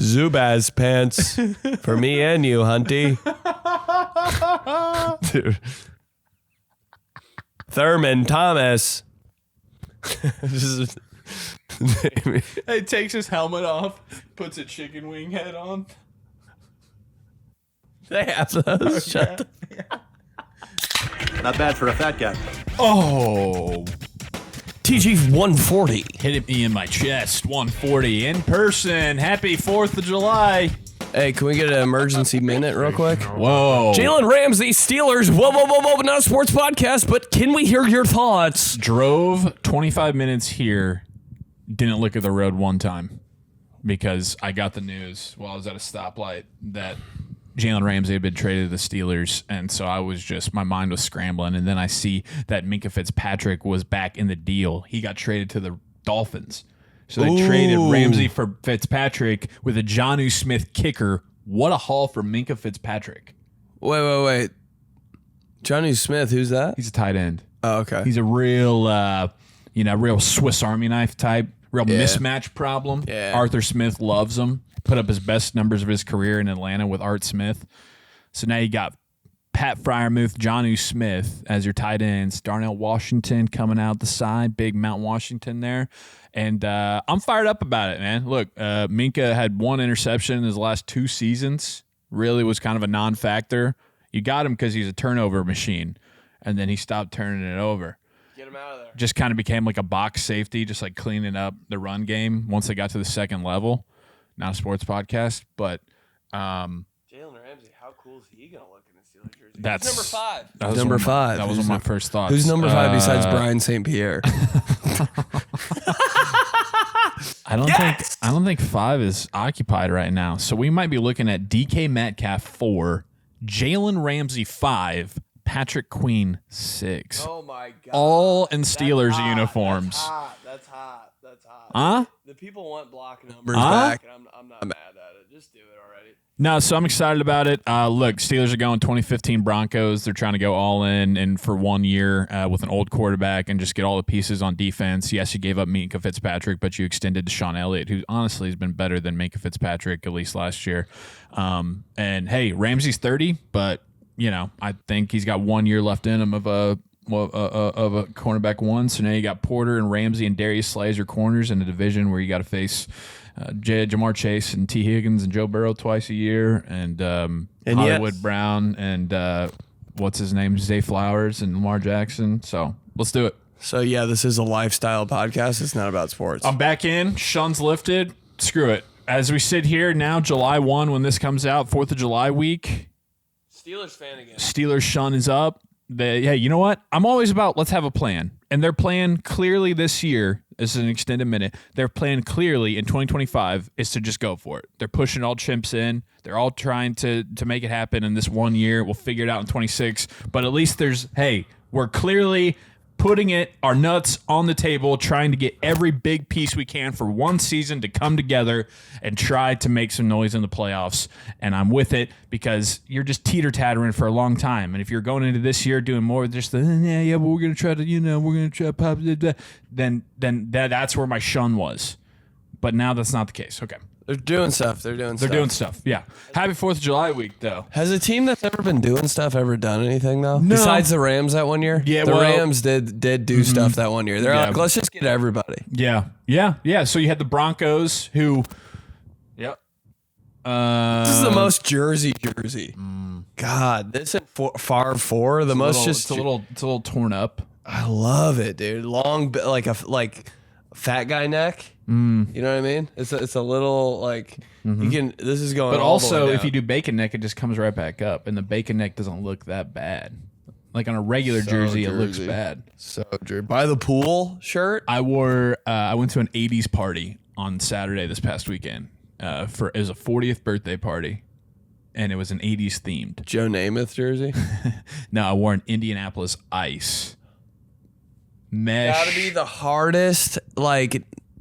Zubaz Pants for me and you, Hunty. Dude. Thurman Thomas. He takes his helmet off, puts a chicken wing head on. They have those. Shut the Not bad for a fat guy. Oh, TG 140. hit me in my chest. 140 in person. Happy 4th of July. Hey, can we get an emergency minute real quick? Whoa. Jalen Ramsey, Steelers. Whoa, whoa, whoa, whoa. Not a sports podcast, but can we hear your thoughts? Drove 25 minutes here. Didn't look at the road one time because I got the news while I was at a stoplight that Jalen Ramsey had been traded to the Steelers, and so I was just, my mind was scrambling, and then I see that Minkah Fitzpatrick was back in the deal. He got traded to the Dolphins. So they traded Ramsey for Fitzpatrick with a Jonnu Smith kicker. What a haul for Minkah Fitzpatrick. Wait. Johnny Smith, who's that? He's a tight end. Oh, okay. He's a real, real Swiss Army knife type, real mismatch problem. Yeah. Arthur Smith loves him. Put up his best numbers of his career in Atlanta with Art Smith. So now you got Pat Freiermuth, Jonnu Smith as your tight ends. Darnell Washington coming out the side. Big Mount Washington there. And I'm fired up about it, man. Look, Minkah had one interception in his last 2 seasons. Really was kind of a non-factor. You got him because he's a turnover machine. And then he stopped turning it over. Get him out of there. Just kind of became like a box safety, just like cleaning up the run game once they got to the second level. Not a sports podcast, but Jalen Ramsey, how cool is he going to look in the Steelers jersey? That's He's number 5. that was Number one of my- 5. That was one of my first thoughts. Who's number 5 besides Brian St. Pierre? I don't think 5 is occupied right now. So we might be looking at DK Metcalf 4, Jalen Ramsey 5, Patrick Queen 6. Oh my God. All in Steelers uniforms. That's hot. Huh? The people want block numbers back, and I'm not mad at it. Just do it already. No, so I'm excited about it. Look, Steelers are going 2015 Broncos. They're trying to go all in and for 1 year with an old quarterback and just get all the pieces on defense. Yes, you gave up Minkah Fitzpatrick, but you extended Deshaun Elliott, who honestly has been better than Minkah Fitzpatrick, at least last year. And, hey, Ramsey's 30, but, I think he's got 1 year left in him of a cornerback one. So now you got Porter and Ramsey and Darius Slay as your corners in a division where you got to face Jamar Chase and T. Higgins and Joe Burrow twice a year, and Hollywood Brown and what's his name, Zay Flowers and Lamar Jackson. So let's do it. So yeah, this is a lifestyle podcast. It's not about sports. I'm back in. Shun's lifted. Screw it. As we sit here now, July 1, when this comes out, 4th of July week. Steelers fan again. Steelers Shun is up. Hey, you know what? I'm always about let's have a plan. And their plan clearly this year, this is an extended minute, their plan clearly in 2025 is to just go for it. They're pushing all chimps in. They're all trying to make it happen in this 1 year. We'll figure it out in 26. But at least we're clearly putting our nuts on the table, trying to get every big piece we can for one season to come together and try to make some noise in the playoffs. And I'm with it because you're just teeter-tattering for a long time. And if you're going into this year doing more just but we're going to try to, pop, then that's where my shun was. But now that's not the case. Okay. They're doing stuff. They're doing stuff. Yeah. Happy 4th of July week, though. Has a team that's ever been doing stuff ever done anything, though? No. Besides the Rams that 1 year? Yeah, the well- Rams did do stuff that 1 year. They're like, let's just get everybody. Yeah. So you had the Broncos who... Yep. This is the most jersey. God, this is far 4. The most it's a little torn up. I love it, dude. Long, like a fat guy neck. You know what I mean? It's a little like you can. This is going. But all the way also, down. if you do bacon neck, it just comes right back up, and the bacon neck doesn't look that bad. Like on a regular jersey, it looks bad. So by the pool shirt. I went to an '80s party on Saturday this past weekend. It was a 40th birthday party, and it was an '80s themed. Joe Namath jersey. No, I wore an Indianapolis Ice mesh. Gotta be the hardest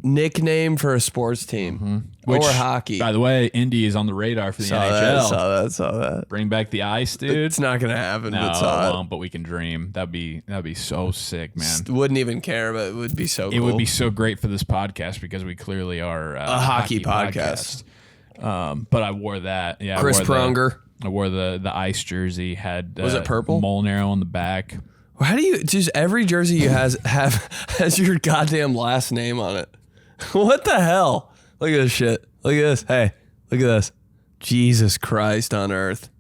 nickname for a sports team or hockey. By the way, Indy is on the radar for the NHL. Saw that. Bring back the ice, dude. It's not gonna happen. No, but it won't, but we can dream. That'd be so sick, man. Wouldn't even care, but it would be so. It would be so great for this podcast because we clearly are a hockey podcast. But I wore that. Yeah, Chris Pronger. I wore the ice jersey. Had Was it purple? Mole arrow on the back. How do you just every jersey you has your goddamn last name on it? What the hell? Look at this shit. Look at this. Hey, look at this. Jesus Christ on earth.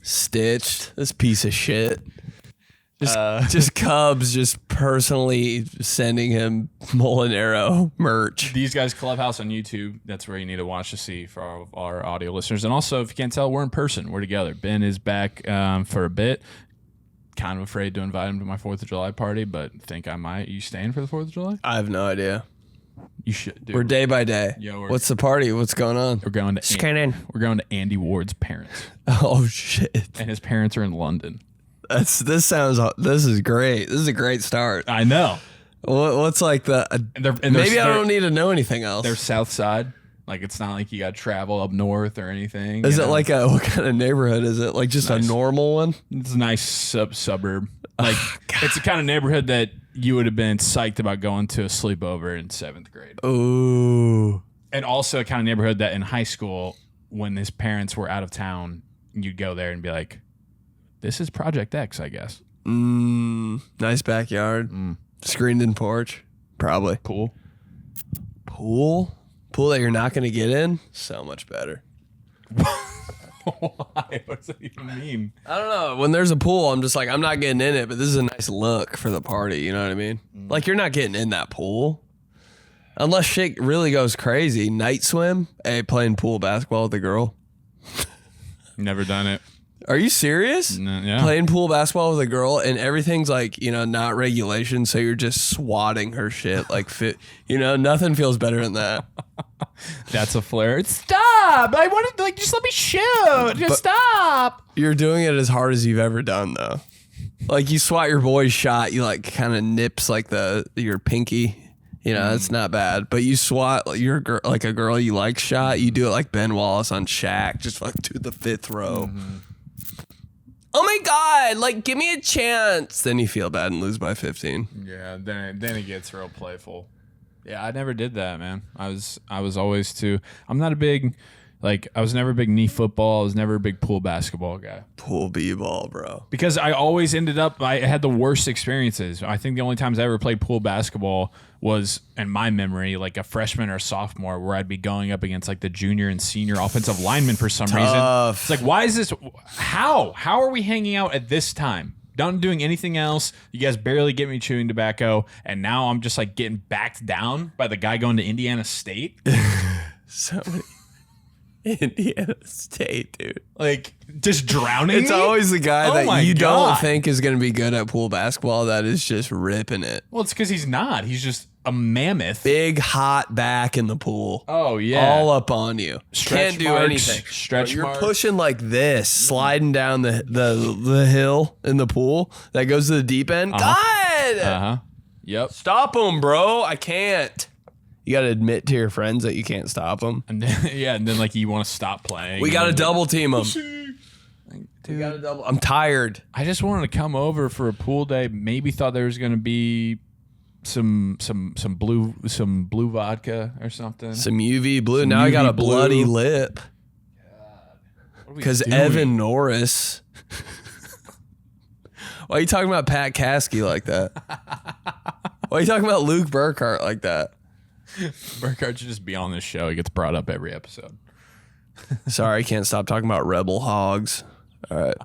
Stitched. This piece of shit. Just Cubs just personally sending him Molinaro merch. These guys Clubhouse on YouTube. That's where you need to watch to see for our audio listeners. And also, if you can't tell, we're in person. We're together. Ben is back for a bit. Kind of afraid to invite him to my 4th of July party, but think I might. You staying for the 4th of July? I have no idea. You should, dude. We're day by day. What's the party? What's going on? We're going to We're going to Andy Ward's parents. Oh shit! And his parents are in London. This is great. This is a great start. I know. What's like the? Maybe I don't need to know anything else. They're South Side. Like it's not like you got to travel up north or anything. Is it like what kind of neighborhood is it? Like just nice. A normal one? It's a nice suburb. Like it's the kind of neighborhood that you would have been psyched about going to a sleepover in 7th grade. Ooh. And also a kind of neighborhood that in high school, when his parents were out of town, you'd go there and be like, this is Project X, I guess. Nice backyard. Screened in porch. Probably. Pool that you're not going to get in? So much better. Why? What does that even mean? I don't know. When there's a pool, I'm just like, I'm not getting in it, but this is a nice look for the party. You know what I mean? Like, you're not getting in that pool. Unless shit really goes crazy. Night swim? Hey, playing pool basketball with a girl? Never done it. Are you serious? No, yeah. Playing pool basketball with a girl and everything's like, not regulation. So you're just swatting her shit like fit. Nothing feels better than that. That's a flare. Stop! I wanted to just let me shoot. Just stop. You're doing it as hard as you've ever done though. Like you swat your boy's shot, you like kind of nips like your pinky. That's not bad. But you swat your like a girl you like shot, you do it like Ben Wallace on Shaq, just like to the 5th row. Oh my God, like give me a chance. Then you feel bad and lose by 15. Yeah, then it gets real playful. Yeah, I never did that, man. I was always too. I'm not a big I was never a big knee football. I was never a big pool basketball guy. Pool b-ball, bro. Because I always ended up. I had the worst experiences. I think the only times I ever played pool basketball was, in my memory, like a freshman or sophomore, where I'd be going up against like the junior and senior offensive linemen for some reason. It's like, why is this? How are we hanging out at this time? Not doing anything else. You guys barely get me chewing tobacco, and now I'm just like getting backed down by the guy going to Indiana State. So many. Indiana State, dude. Like, just drowning. It's me? Always the guy that you God. don't think is going to be good at pool basketball that is just ripping it. Well, it's because he's not. He's just a mammoth. Big, hot back in the pool. Oh, yeah. All up on you. Stretch Can't marks, do anything. Stretch You're marks. pushing like this, sliding down the hill in the pool that goes to the deep end. God! Yep. Stop him, bro. I can't. You got to admit to your friends that you can't stop them. And then like you want to stop playing. We got to double team them. Dude, I'm tired. I just wanted to come over for a pool day. Maybe thought there was going to be some blue vodka or something. Some UV blue. Now I got a bloody lip. Because Evan Norris. Why are you talking about Pat Caskey like that? Why are you talking about Luke Burkhart like that? Burkhart should just be on this show. He gets brought up every episode. Sorry, can't stop talking about Rebel Hogs. All right.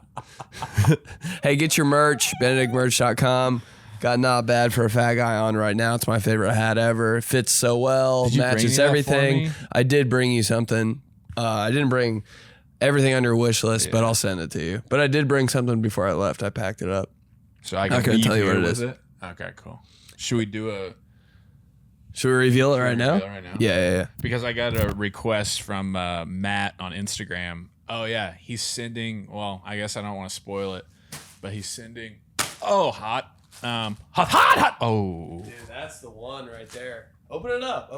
Hey, get your merch, benedictmerch.com. Got Not Bad for a Fat Guy on right now. It's my favorite hat ever. It fits so well, matches everything. I did bring you something. I didn't bring everything on your wish list, but I'll send it to you. But I did bring something before I left. I packed it up. So I can tell you what it is. Okay, cool. Should we do a... Should we reveal it right now? Yeah. Because I got a request from Matt on Instagram. Oh, yeah. He's sending... Well, I guess I don't want to spoil it. But he's sending... Oh, hot. Hot. Oh. Dude, that's the one right there. Open it up.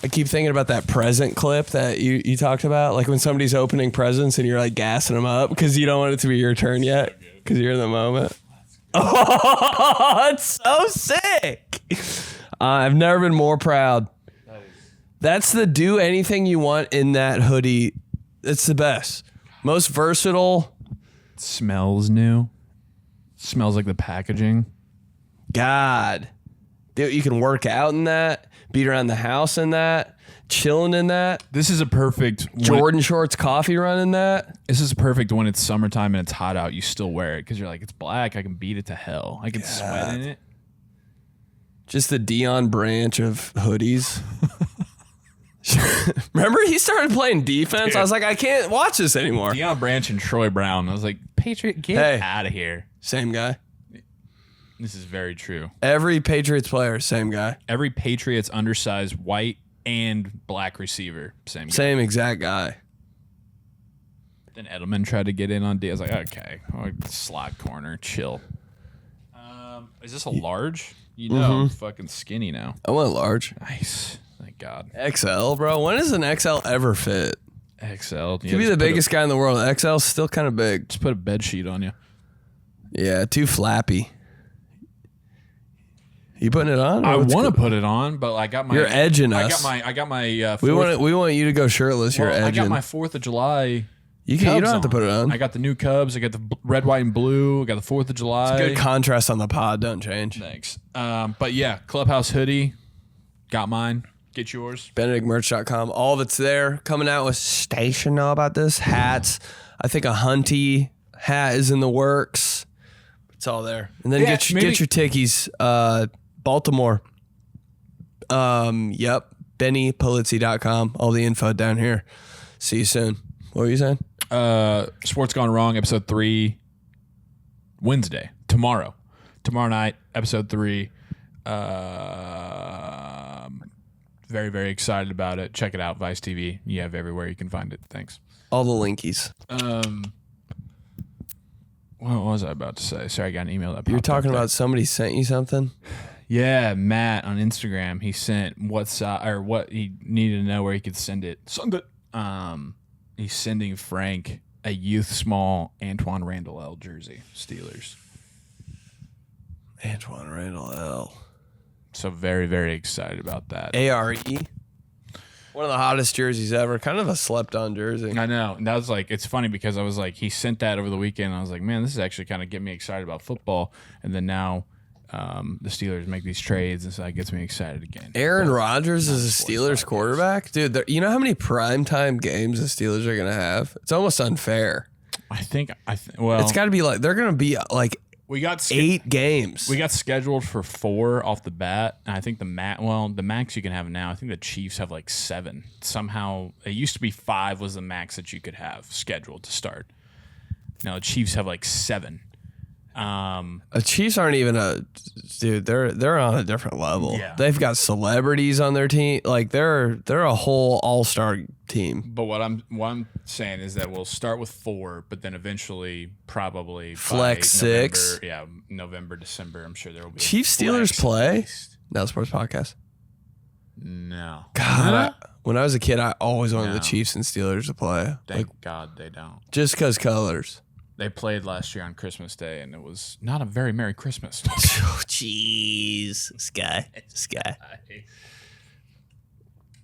I keep thinking about that present clip that you talked about. Like when somebody's opening presents and you're like gassing them up because you don't want it to be your turn yet because you're in the moment. Oh, it's so sick. I've never been more proud. That's the do anything you want in that hoodie. It's the best. Most versatile. Smells new. Smells like the packaging. God. Dude, you can work out in that. Beat around the house in that. Chilling in that. This is a perfect Jordan shorts coffee run in that. This is perfect when it's summertime and it's hot out. You still wear it because you're like, it's black. I can beat it to hell. I can sweat in it. Just the Dion Branch of hoodies. Remember, he started playing defense. Dude. I was like, I can't watch this anymore. Deion Branch and Troy Brown. I was like, Patriot, get out of here. Same guy. This is very true. Every Patriots player, same guy. Every Patriots undersized white and black receiver, same guy. Same exact guy. Then Edelman tried to get in on D. I was like, okay, slot corner, chill. Is this a large? You know, I'm fucking skinny now. I went large. Nice. Thank God. XL, bro. When does an XL ever fit? XL. Could be the biggest guy in the world. XL's still kind of big. Just put a bed sheet on you. Yeah, too flappy. You putting it on? I want to put it on, but I got my. You're edging us. I got my. We want you to go shirtless. You're edging. I got my 4th of July. You don't have to put it on. I got the new Cubs. I got the red, white, and blue. I got the 4th of July. It's good contrast on the pod. Don't change. Thanks. But yeah, Clubhouse hoodie. Got mine. Get yours. BenedictMerch.com. All of it's there. Coming out with Station. Know about this? Hats. I think a Hunty hat is in the works. It's all there. And then get your tickies. Baltimore. Yep. BennyPolizzi.com. All the info down here. See you soon. What were you saying? Sports Gone Wrong, episode 3, Wednesday. Tomorrow night, episode 3. Very, very excited about it. Check it out, Vice TV. You have everywhere you can find it. Thanks. All the linkies. What was I about to say? Sorry, I got an email that popped You're talking up about somebody sent you something? Yeah, Matt on Instagram. He sent what he needed to know where he could send it. Send it. He's sending Frank a youth small Antoine Randall L jersey, Steelers. Antoine Randall L. So very, very excited about that. ARE. One of the hottest jerseys ever. Kind of a slept-on jersey. I know. And that was like, it's funny because I was like, he sent that over the weekend. And I was like, man, this is actually kind of getting me excited about football. And then now the Steelers make these trades, and so that gets me excited again. Aaron Rodgers is a Steelers quarterback? Dude, you know how many primetime games the Steelers are going to have? It's almost unfair. Well, it's got to be like, they're going to be like we got 8 games. We got scheduled for 4 off the bat, and I think the max you can have now, I think the Chiefs have like 7. Somehow, it used to be 5 was the max that you could have scheduled to start. Now the Chiefs have like 7. The Chiefs aren't even dude. They're on a different level. Yeah. They've got celebrities on their team. Like they're a whole all-star team. But what I'm saying is that we'll start with 4, but then eventually probably flex by 6. November, December. I'm sure there will be Chiefs Steelers play. Now Sports Podcast. No. God, when I was a kid, I always wanted the Chiefs and Steelers to play. Thank God they don't. Just because colors. They played last year on Christmas Day, and it was not a very Merry Christmas. Oh, jeez. This guy.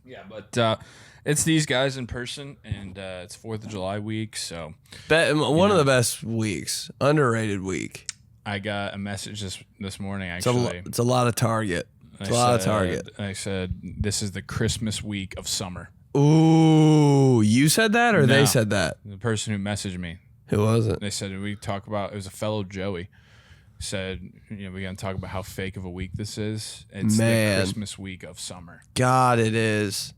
Yeah, but it's these guys in person, and it's 4th of July week, so. One of the best weeks. Underrated week. I got a message this morning, actually. It's a lot of Target. It's a lot of Target. I said, this is the Christmas week of summer. Ooh, you said that or they said that? The person who messaged me. Who was it? They said, we talk about, it was a fellow Joey, said, we're going to talk about how fake of a week this is. It's the Christmas week of summer. God, it is.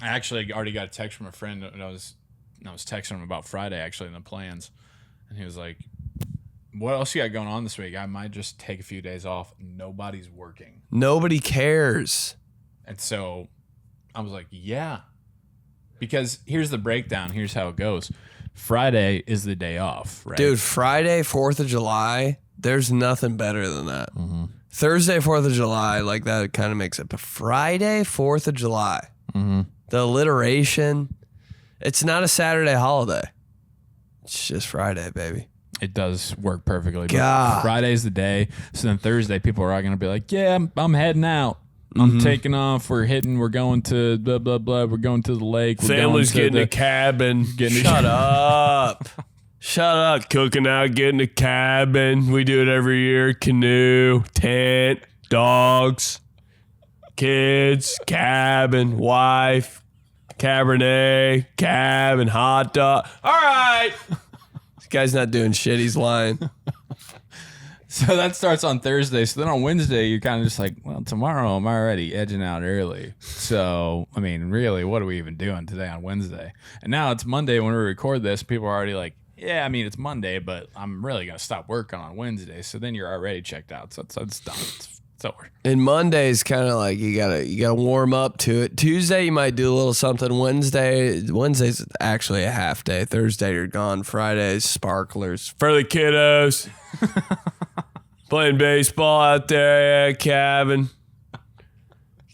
I actually already got a text from a friend, and I was texting him about Friday, actually, in the plans. And he was like, what else you got going on this week? I might just take a few days off. Nobody's working. Nobody cares. And so I was like, yeah. Because here's the breakdown. Here's how it goes. Friday is the day off, right? Dude, Friday, 4th of July, there's nothing better than that. Mm-hmm. Thursday, 4th of July, like that kind of makes it. But Friday, 4th of July, the alliteration, it's not a Saturday holiday. It's just Friday, baby. It does work perfectly. God. But Friday's the day. So then Thursday, people are all going to be like, yeah, I'm heading out. I'm taking off. We're going to blah, blah, blah. We're going to the lake. We're Family's going to getting a cabin. Shut up. Shut up. Cooking out, getting a cabin. We do it every year. Canoe, tent, dogs, kids, cabin, wife, Cabernet, cabin, hot dog. All right. This guy's not doing shit. He's lying. So that starts on Thursday. So then on Wednesday, you're kind of just like, well, tomorrow I'm already edging out early. So, I mean, really, what are we even doing today on Wednesday? And now it's Monday when we record this. People are already like, yeah, I mean, it's Monday, but I'm really going to stop working on Wednesday. So then you're already checked out. So it's done. It's over. And Monday's kind of like you gotta warm up to it. Tuesday you might do a little something. Wednesday's actually a half day. Thursday you're gone. Friday's sparklers for the kiddos. Playing baseball out there, yeah,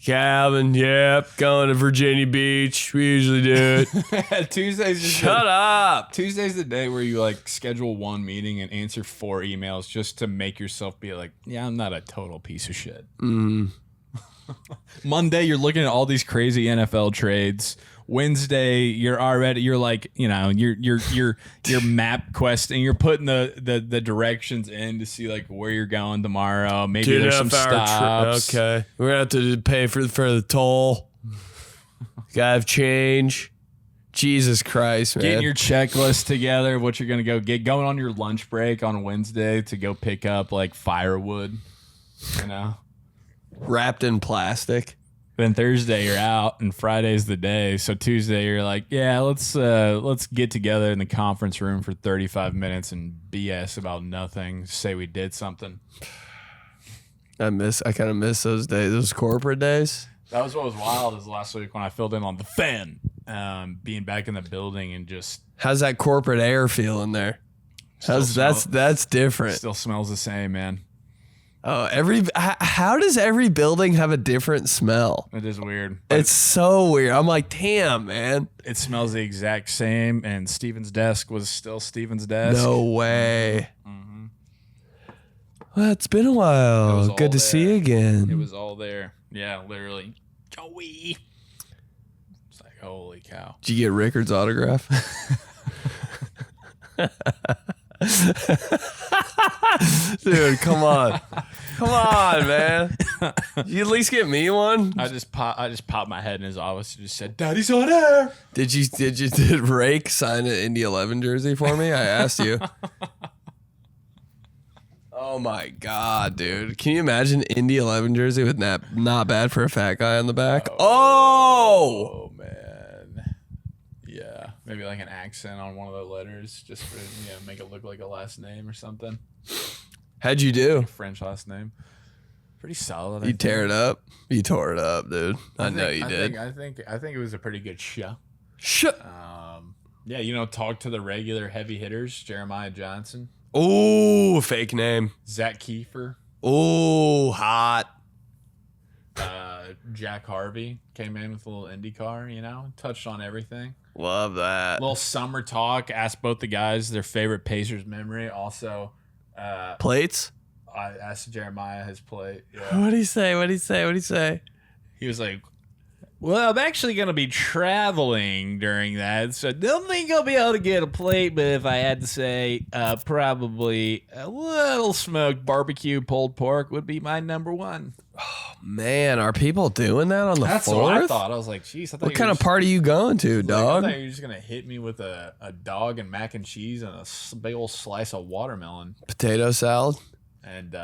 cabin, yep. Going to Virginia Beach. We usually do it. Shut up. Tuesday's the day where you like schedule one meeting and answer 4 emails just to make yourself be like, yeah, I'm not a total piece of shit. Monday, you're looking at all these crazy NFL trades. Wednesday, you're like, you know, you're map questing. You're putting the directions in to see like where you're going tomorrow. Maybe there's some stops. Okay, we're gonna have to pay for the toll. Gotta have change. Jesus Christ, man! Getting your checklist together. What you're gonna go get. Going on your lunch break on Wednesday to go pick up like firewood. You know, wrapped in plastic. Then Thursday you're out, and Friday's the day. So Tuesday you're like, yeah, let's get together in the conference room for 35 minutes and BS about nothing. Say we did something. I kind of miss those days, those corporate days. That was what was wild is last week when I filled in on the fan, being back in the building and just. How's that corporate air feel in there? That's different. Still smells the same, man. Oh, how does every building have a different smell? It is weird. It's so weird. I'm like, damn, man. It smells the exact same, and Steven's desk was still Steven's desk. No way. Mm-hmm. Well, it's been a while. Good to see you again. It was all there. Yeah, literally. Joey. It's like, holy cow. Did you get Rickard's autograph? Dude, come on. Come on, man. You at least get me one? I just popped my head in his office and just said, Daddy's on air. Did Rake sign an Indy 11 jersey for me? I asked you. Oh my God, dude. Can you imagine Indy 11 jersey with not bad for a fat guy on the back? Oh man. Yeah. Maybe like an accent on one of the letters just for make it look like a last name or something. How'd you do? French last name. Pretty solid. You tear it up? You tore it up, dude. I know you did. I think it was a pretty good show. Yeah, talk to the regular heavy hitters. Jeremiah Johnson. Oh, fake name. Zach Kiefer. Oh, hot. Jack Harvey came in with a little IndyCar, touched on everything. Love that. Little summer talk. Asked both the guys their favorite Pacers memory. Also, plates? I asked Jeremiah his plate. Yeah. What'd he say? He was like, well, I'm actually going to be traveling during that, so I don't think I'll be able to get a plate, but if I had to say, probably a little smoked barbecue pulled pork would be my number one. Oh, man, are people doing that on the 4th? That's what I thought. I was like, geez. What kind of party you going to, dog? I thought you were just going to hit me with a dog and mac and cheese and a big old slice of watermelon. Potato salad? And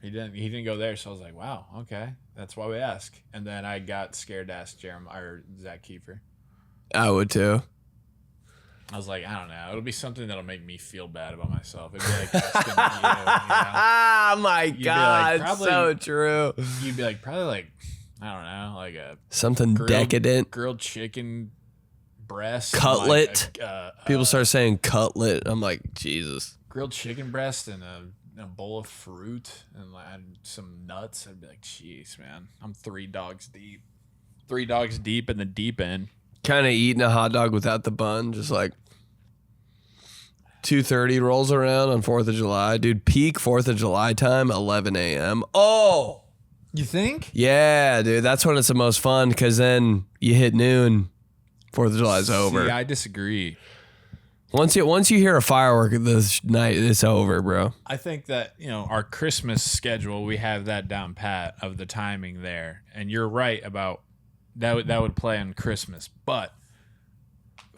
he didn't go there, so I was like, wow, okay. That's why we ask. And then I got scared to ask Jeremiah or Zach Kiefer. I would too. I was like, I don't know. It'll be something that'll make me feel bad about myself. It'd be like asking you, Oh my God, like, so true. You'd be like, probably like, I don't know, like something decadent. Grilled chicken breast. Cutlet. People start saying cutlet. I'm like, Jesus. Grilled chicken breast and a bowl of fruit and some nuts. I'd be like, jeez, man, I'm 3 dogs deep. 3 dogs deep in the deep end. Kind of eating a hot dog without the bun, just like 2:30 rolls around on 4th of July. Dude, peak 4th of July time, 11 a.m. Oh, You think? Yeah, dude. That's when it's the most fun because then you hit noon, 4th of July's over. See, I disagree. Once you hear a firework this night, it's over, bro. I think that, our Christmas schedule, we have that down pat of the timing there. And you're right about that would play on Christmas. But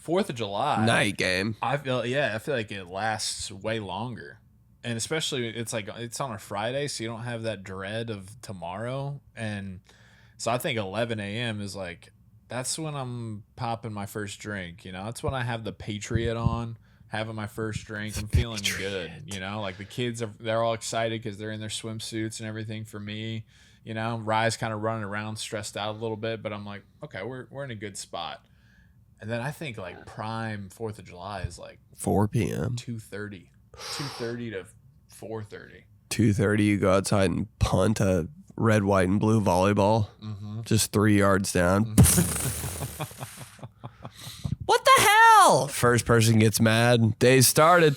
4th of July Night game. I feel like it lasts way longer. And especially it's on a Friday, so you don't have that dread of tomorrow. And so I think 11 a.m. is that's when I'm popping my first drink. That's when I have the Patriot on, having my first drink. I'm feeling good. The kids they're all excited because they're in their swimsuits and everything. For me, Rye's kind of running around, stressed out a little bit, but I'm like, okay, we're in a good spot. And then I think prime 4th of July is 4 p.m. 2:30 to 4:30. 2:30, you go outside and punt a red, white, and blue volleyball. Just 3 yards down. What the hell? First person gets mad. Day started.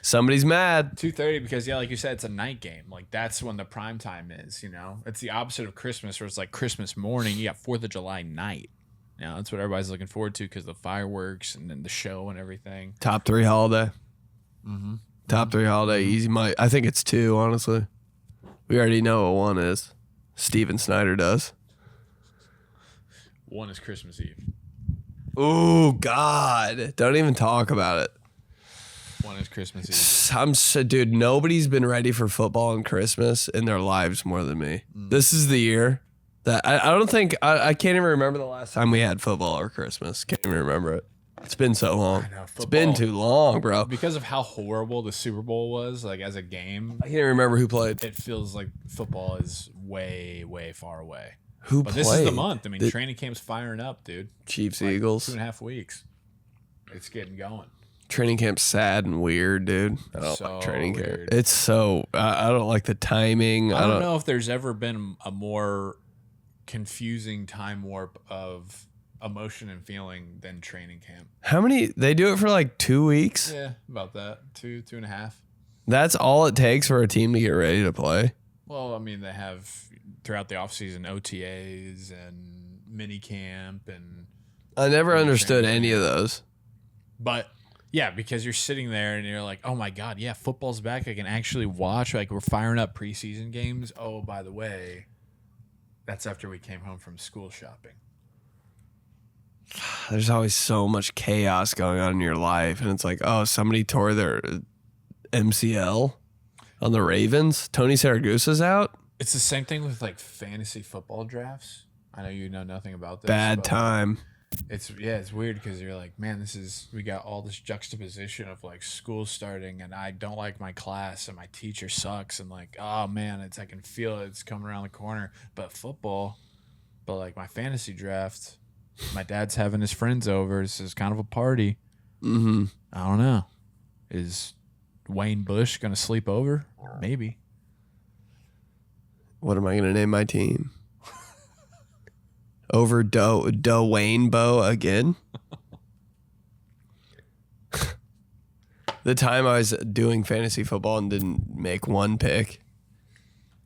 Somebody's mad. 2:30 because like you said, it's a night game. That's when the prime time is. It's the opposite of Christmas, where it's Christmas morning. You got 4th of July night. That's what everybody's looking forward to because the fireworks and then the show and everything. Top 3 holiday. Top 3 holiday. Easy. I think it's 2, honestly. We already know what 1 is. Steven Snyder does. 1 is Christmas Eve. Oh, God. Don't even talk about it. 1 is Christmas Eve. Dude, nobody's been ready for football and Christmas in their lives more than me. This is the year that I don't think, I can't even remember the last time we had football or Christmas. Can't even remember it. It's been so long. I know, it's been too long, bro. Because of how horrible the Super Bowl was, as a game, I can't remember who played. it feels like football is way, way far away. Who But played? this is the month. Training camp's firing up, dude. Chiefs, Eagles. 2.5 weeks. It's getting going. Training camp's sad and weird, dude. I don't So like training camp. weird. It's so, I don't like the timing. I don't know if there's ever been a more confusing time warp of emotion and feeling than training camp. How many? They do it for 2 weeks? Yeah, about that. 2.5. That's all it takes for a team to get ready to play? Well, they have throughout the offseason OTAs and mini camp and I never understood training any of those. but yeah, because you're sitting there and you're like, oh my God, yeah, football's back. I can actually watch. We're firing up preseason games. Oh, by the way, that's after we came home from school shopping. There's always so much chaos going on in your life. And it's somebody tore their MCL on the Ravens. Tony Saragusa's out. It's the same thing with fantasy football drafts. I know you know nothing about this. Bad time. It's weird because you're like, man, we got all this juxtaposition of school starting and I don't like my class and my teacher sucks and oh man, I can feel it's coming around the corner. But football, my fantasy draft, my dad's having his friends over. This is kind of a party. Mm-hmm. I don't know. Is Wayne Bush gonna sleep over? Maybe. What am I going to name my team? Over Dwayne Bowe again? The time I was doing fantasy football and didn't make 1 pick.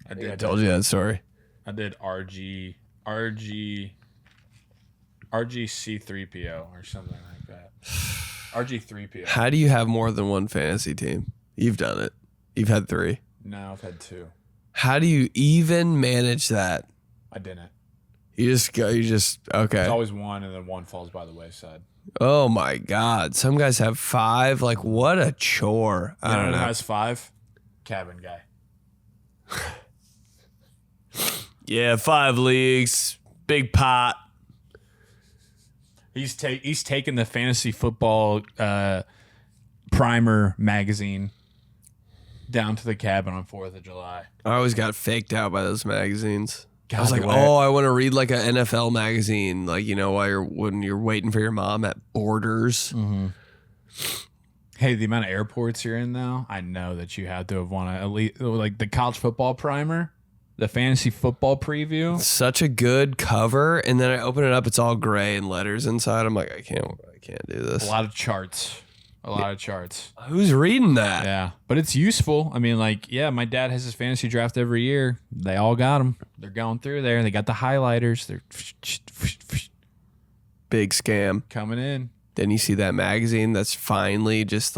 I told you that story. I did RGC3PO or something like that. RG3PO. How do you have more than 1 fantasy team? You've done it. You've had 3. No, I've had 2. How do you even manage that? I didn't. You just okay. It's always 1 and then 1 falls by the wayside. Oh my God. Some guys have 5. What a chore. I don't know. Who has 5? Cabin guy. Yeah, 5 leagues. Big pot. He's taken the fantasy football primer magazine down to the cabin on 4th of July. I always got faked out by those magazines. God, I was like, the way- I want to read an NFL magazine, when you're waiting for your mom at Borders. Mm-hmm. Hey, the amount of airports you're in now, I know that you had to have won at least the college football primer, the fantasy football preview. Such a good cover, and then I open it up, it's all gray and letters inside. I'm like, I can't do this. A lot of charts. A lot of charts. Who's reading that? Yeah, but it's useful. I mean, like, yeah, my dad has his fantasy draft every year. They all got them. They're going through there. They got the highlighters. They're Big scam. coming in. Then you see that magazine that's finally just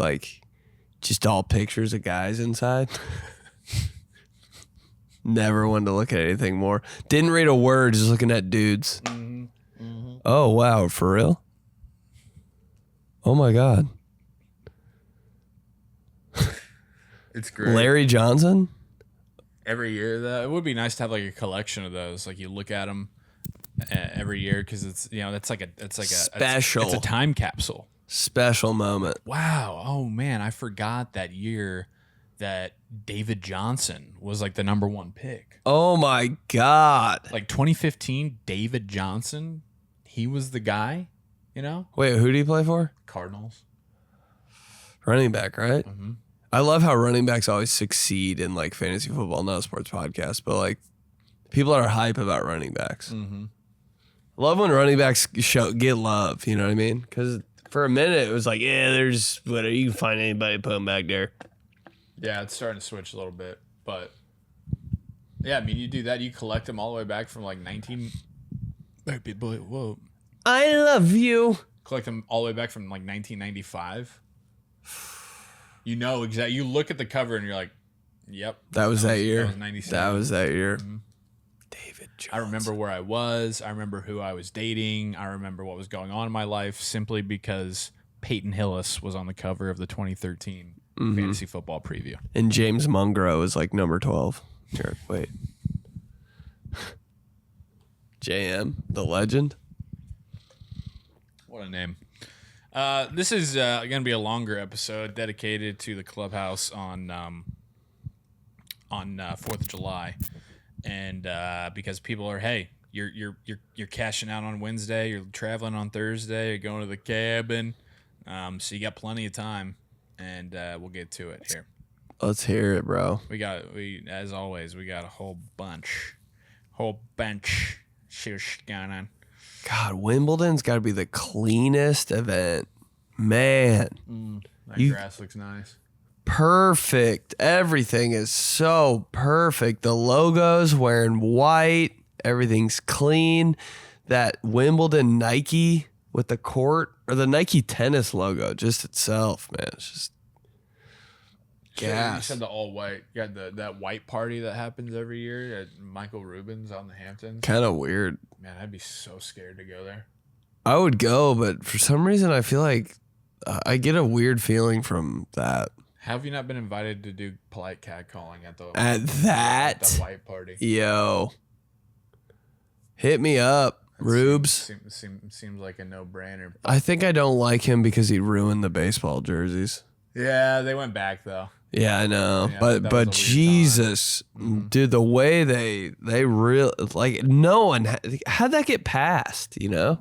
all pictures of guys inside. Never wanted to look at anything more. Didn't read a word, just looking at dudes. Oh, wow, for real? Oh, my God. It's great. Larry Johnson? Every year, that it would be nice to have like a collection of those. Like you look at them every year because it's Special. It's a time capsule. Special moment. Wow. Oh man, I forgot that year that David Johnson was like the #1 pick. Oh, my God. Like 2015, David Johnson, he was the guy. You know, Wait, who do you play for? Cardinals. Running back, right? Mm-hmm. I love how running backs always succeed in like fantasy football, not a sports podcast, but like people are hype about running backs. Mm-hmm. Love when running backs get love, you know what I mean? Because for a minute it was like, yeah, there's whatever, you can find anybody put them back there. Yeah, it's starting to switch a little bit, but yeah, I mean, you do that, you collect them all the way back from like 19. Whoa, I love you. collect them all the way back from like 1995. You know exactly. You look at the cover and you're like, "Yep, That was that year. That was 97. That was that year." Mm-hmm. David Johnson. I remember where I was. I remember who I was dating. I remember what was going on in my life simply because Peyton Hillis was on the cover of the 2013 fantasy football preview. And James Mungro was like number 12. Here, wait. JM, the legend. What a name. This is going to be a longer episode dedicated to the clubhouse on 4th of July. And because people are, hey, you're cashing out on Wednesday, you're traveling on Thursday, you're going to the cabin. So you got plenty of time, and we'll get to it here. Let's hear it, bro. As always, we got a whole bunch shit going on. God, Wimbledon's got to be the cleanest event. Man. That grass looks nice. Perfect. Everything is so perfect. The logo's wearing white. Everything's clean. That Wimbledon Nike with the court, or the Nike tennis logo just itself, man. It's just gas. You said the all white. You got that white party that happens every year at Michael Rubin's on the Hamptons. Kind of weird. Man, I'd be so scared to go there. I would go, but for some reason I feel like I get a weird feeling from that. Have you not been invited to do polite catcalling at the white party? Yo, hit me up, Rubes. Seems like a no-brainer. I think I don't like him because he ruined the baseball jerseys. Yeah, they went back though. Yeah, I know, Yeah, but Jesus, dude, the way they real like no one how'd that get passed? You know,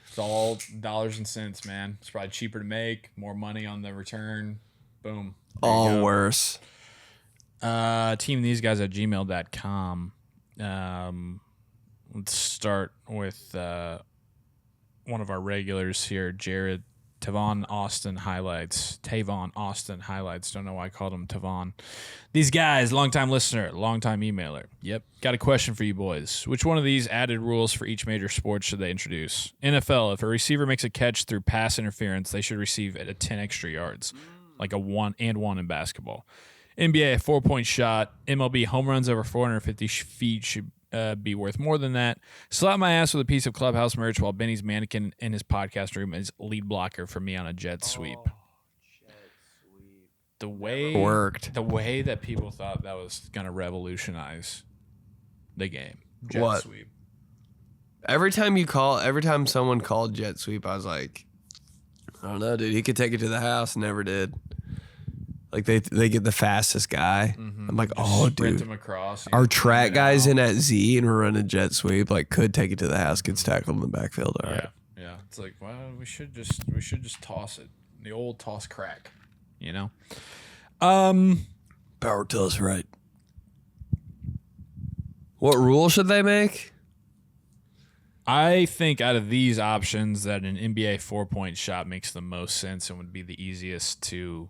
It's all dollars and cents, man. It's probably cheaper to make, more money on the return. Boom. There you all go. worse. Teamtheseguys@gmail.com. Let's start with one of our regulars here, Jared. Tavon Austin highlights. Don't know why I called him Tavon. These guys, longtime listener, longtime emailer. Yep. Got a question for you boys. Which one of these added rules for each major sport should they introduce? NFL, if a receiver makes a catch through pass interference, they should receive it at 10 extra yards, like a 1-and-1 in basketball. NBA, a 4-point shot. MLB, home runs over 450 feet should be worth more than that. Slap my ass with a piece of clubhouse merch while Benny's mannequin in his podcast room is lead blocker for me on a jet sweep. The way that people thought that was going to revolutionize the game. Jet sweep. Every time someone called jet sweep, I was like, I don't know, dude. He could take it to the house. Never did. Like they get the fastest guy. Mm-hmm. I'm like, Just sprint dude, him across, our track guys in at Z and we're running jet sweep. Like, could take it to the house, gets tackled in the backfield. All right. Yeah. It's like, well, we should just toss it. The old toss crack, you know. Power to us, right? What rule should they make? I think out of these options that an NBA 4-point shot makes the most sense and would be the easiest to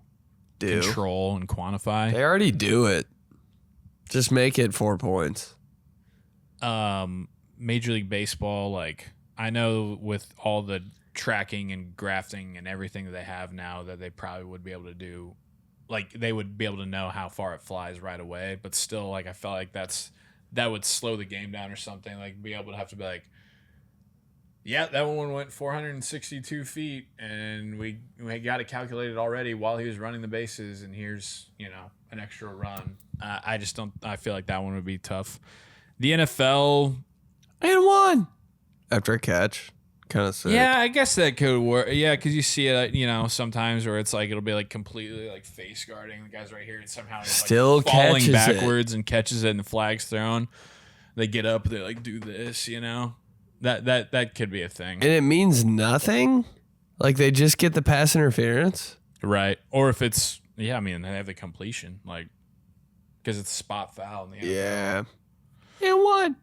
control and quantify. They already do it. Just make it 4 points. Major League Baseball, like I know with all the tracking and grafting and everything that they have now that they probably would be able to do, like they would be able to know how far it flies right away, but still like I felt like that would slow the game down or something, like be able to have to be like, yeah, that one went 462 feet and we got it calculated already while he was running the bases and here's, an extra run. I feel like that one would be tough. The NFL and 1 after a catch. Kind of sick. Yeah, I guess that could work. Yeah, because you see it, sometimes where it's like it'll be like completely like face guarding the guys right here, and somehow he's still like falling catches backwards and catches it, and the flag's thrown. They get up, they like do this, That could be a thing, and it means nothing. Like they just get the pass interference, right? Or if it's they have the completion, like because it's a spot foul in the NFL. Yeah, and 1.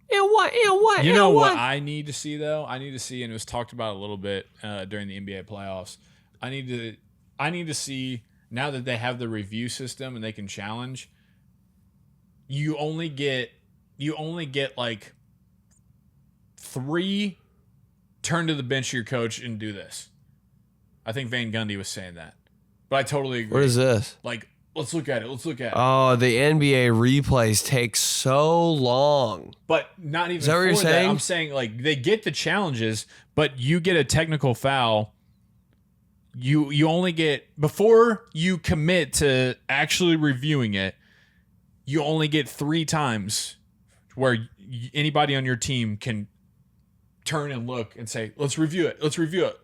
What? You know what I need to see though? I need to see, and it was talked about a little bit during the NBA playoffs. I need to see now that they have the review system and they can challenge. You only get like 3 turn to the bench of your coach and do this. I think Van Gundy was saying that, but I totally agree. What is this? Like, let's look at it. Oh, the NBA replays take so long. But not even. Is that what you're saying? I'm saying like they get the challenges, but you get a technical foul. You only get before you commit to actually reviewing it. You only get 3 times where anybody on your team can turn and look and say, "Let's review it. Let's review it."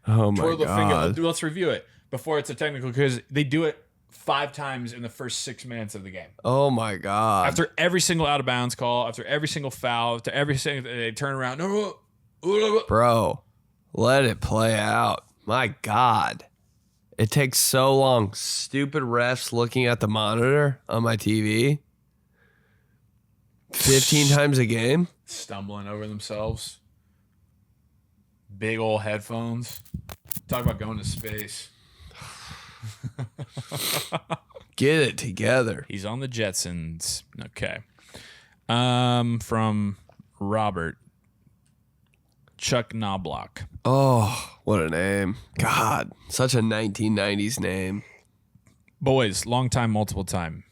Oh my God! Let's review it before it's a technical because they do it 5 times in the first 6 minutes of the game. Oh my God! After every single out of bounds call, after every single foul, after every single they turn around. Bro, let it play out. My God. It takes so long. Stupid refs looking at the monitor on my TV 15 times a game. Stumbling over themselves. Big old headphones. Talk about going to space. Get it together. He's on the Jetsons. Okay. From Robert. Chuck Knobloch. Oh, what a name. God, such a 1990s name. Boys, long time, multiple time.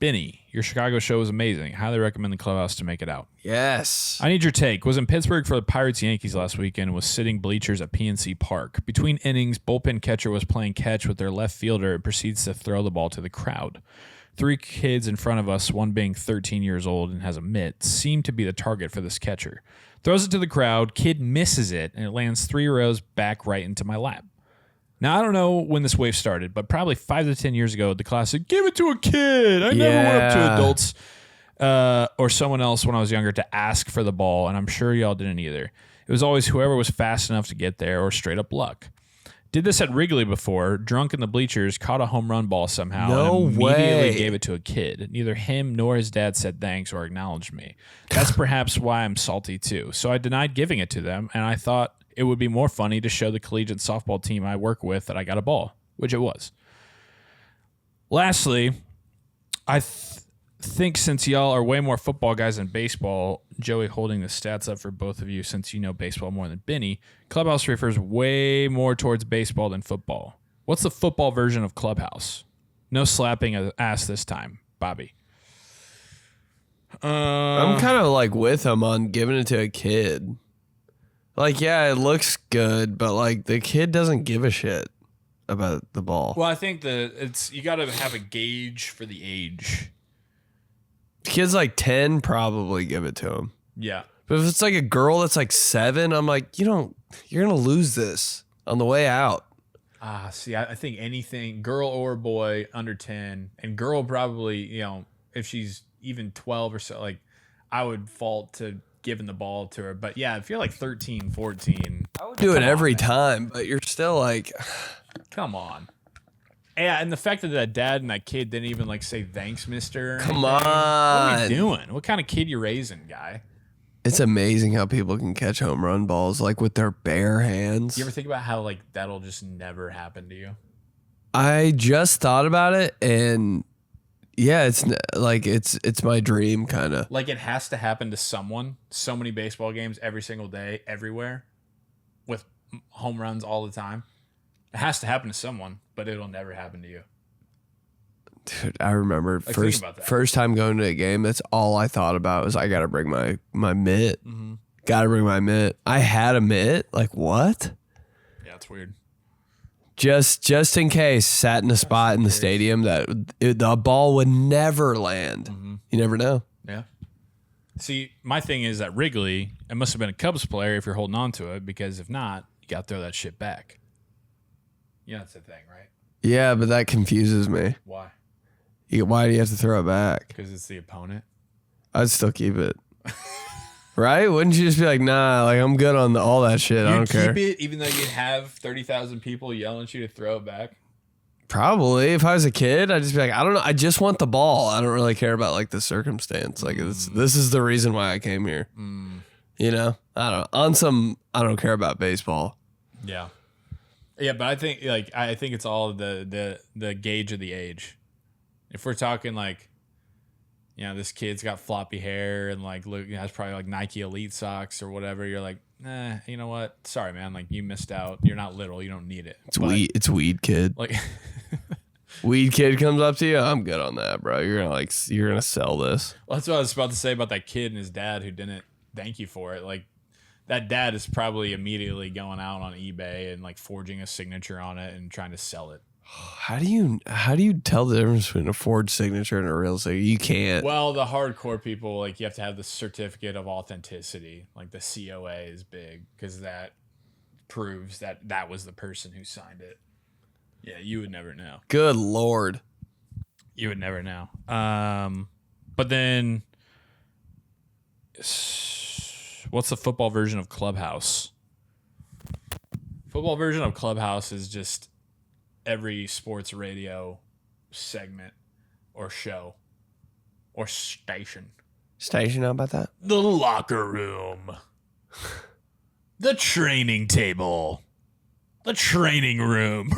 Benny, your Chicago show was amazing. Highly recommend the clubhouse to make it out. Yes. I need your take. Was in Pittsburgh for the Pirates Yankees last weekend and was sitting bleachers at PNC Park. Between innings, bullpen catcher was playing catch with their left fielder and proceeds to throw the ball to the crowd. 3 kids in front of us, one being 13 years old and has a mitt, seem to be the target for this catcher. Throws it to the crowd, kid misses it, and it lands 3 rows back right into my lap. Now, I don't know when this wave started, but probably 5 to 10 years ago, the classic, give it to a kid. I never went up to adults or someone else when I was younger to ask for the ball, and I'm sure y'all didn't either. It was always whoever was fast enough to get there or straight up luck. Did this at Wrigley before, drunk in the bleachers, caught a home run ball somehow, and immediately gave it to a kid. Neither him nor his dad said thanks or acknowledged me. That's perhaps why I'm salty too. So I denied giving it to them, and I thought it would be more funny to show the collegiate softball team I work with that I got a ball, which it was. Lastly, I think since y'all are way more football guys than baseball, Joey holding the stats up for both of you since you know baseball more than Benny, Clubhouse refers way more towards baseball than football. What's the football version of Clubhouse? No slapping of ass this time, Bobby. I'm kind of like with him on giving it to a kid. Like, yeah, it looks good, but like the kid doesn't give a shit about the ball. Well, I think you got to have a gauge for the age. Kids like 10 probably give it to him. Yeah. But if it's like a girl that's like 7, I'm like, you're going to lose this on the way out. See, I think anything, girl or boy under 10, and girl probably, if she's even 12 or so, like I would fault to giving the ball to her. But yeah, if you're like 13, 14. I would do it every time, but you're still like. Come on. Yeah, and the fact that dad and that kid didn't even like say thanks, mister. Come on. What are you doing? What kind of kid you raising, guy? It's amazing how people can catch home run balls like with their bare hands. You ever think about how like that'll just never happen to you? I just thought about it, and yeah, it's like it's my dream kind of. Like it has to happen to someone. So many baseball games every single day, everywhere, with home runs all the time. It has to happen to someone, but it'll never happen to you. Dude, I remember Like, think about that. first time going to a game. That's all I thought about was I got to bring my mitt. Mm-hmm. Got to bring my mitt. I had a mitt. Like what? Yeah, it's weird. Just in case, sat in a spot in the stadium that the ball would never land. Mm-hmm. You never know. Yeah. See, my thing is at Wrigley, it must have been a Cubs player if you're holding on to it, because if not, you got to throw that shit back. Yeah, that's the thing, right? Yeah, but that confuses me. Why? Why do you have to throw it back? Because it's the opponent. I'd still keep it. Right? Wouldn't you just be like, nah, like I'm good on all that shit. I don't care. Keep it even though you have 30,000 people yelling at you to throw it back? Probably. If I was a kid, I'd just be like, I don't know. I just want the ball. I don't really care about like the circumstance. Like this is the reason why I came here. You know? I don't care about baseball. Yeah. Yeah, but I think it's all the gauge of the age. If we're talking like, you know, this kid's got floppy hair and like look, has probably like Nike Elite socks or whatever, you're like, nah, you know what? Sorry, man. Like you missed out. You're not little. You don't need it. It's weed kid. Like weed kid comes up to you. I'm good on that, bro. You're gonna sell this. Well, that's what I was about to say about that kid and his dad who didn't thank you for it. Like that dad is probably immediately going out on eBay and like forging a signature on it and trying to sell it. How do you tell the difference between a forged signature and a real signature? You can't. Well, the hardcore people, like you have to have the certificate of authenticity. Like the COA is big because that proves that was the person who signed it. Yeah, you would never know. Good Lord. You would never know. But then what's the football version of Clubhouse? Football version of Clubhouse is just every sports radio segment or show or station. Station, how about that? The locker room. The training table. The training room.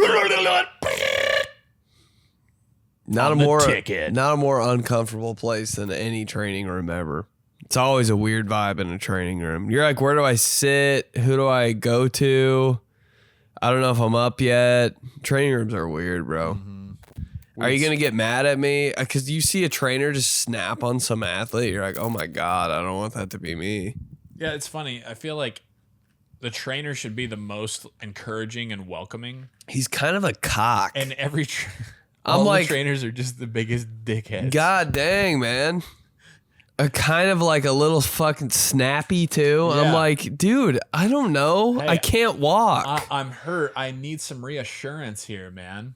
Not On a the more ticket. Not a more uncomfortable place than any training room ever. It's always a weird vibe in a training room. You're like, where do I sit? Who do I go to? I don't know if I'm up yet. Training rooms are weird, bro. Mm-hmm. Are you going to get mad at me? Because you see a trainer just snap on some athlete. You're like, oh my God, I don't want that to be me. Yeah, it's funny. I feel like the trainer should be the most encouraging and welcoming. He's kind of a cock. And I'm like, the trainers are just the biggest dickheads. God dang, man. Kind of like a little fucking snappy too. Yeah. I'm like, dude, I don't know. Hey, I can't walk. I'm hurt. I need some reassurance here, man.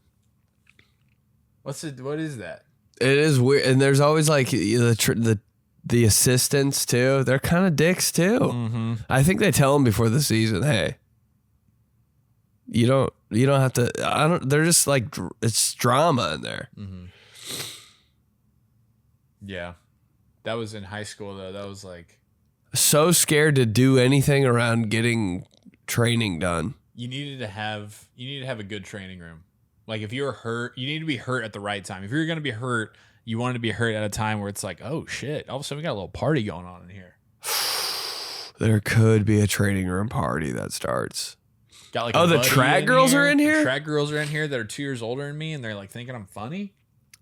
What is that? It is weird, and there's always like the assistants too. They're kind of dicks too. Mm-hmm. I think they tell them before the season, hey, you don't have to. I don't. They're just like it's drama in there. Mm-hmm. Yeah. That was in high school, though. That was like... So scared to do anything around getting training done. You need to have a good training room. Like, if you're hurt, you need to be hurt at the right time. If you're going to be hurt, you want to be hurt at a time where it's like, oh, shit. All of a sudden, we got a little party going on in here. There could be a training room party that starts. Got like the track girls are in here? The track girls are in here that are 2 years older than me, and they're like thinking I'm funny.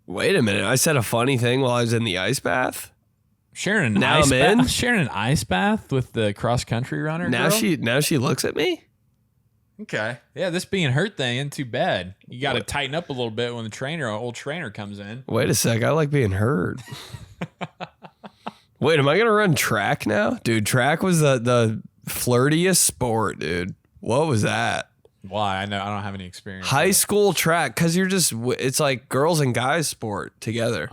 Wait a minute. I said a funny thing while I was in the ice bath? Sharing an ice bath with the cross country runner. Now girl? she looks at me. Okay, yeah, this being hurt thing ain't too bad. You got to tighten up a little bit when the old trainer comes in. Wait a sec, I like being hurt. Wait, am I gonna run track now, dude? Track was the flirtiest sport, dude. What was that? Why? I know I don't have any experience. High school track, because it's like girls and guys sport together.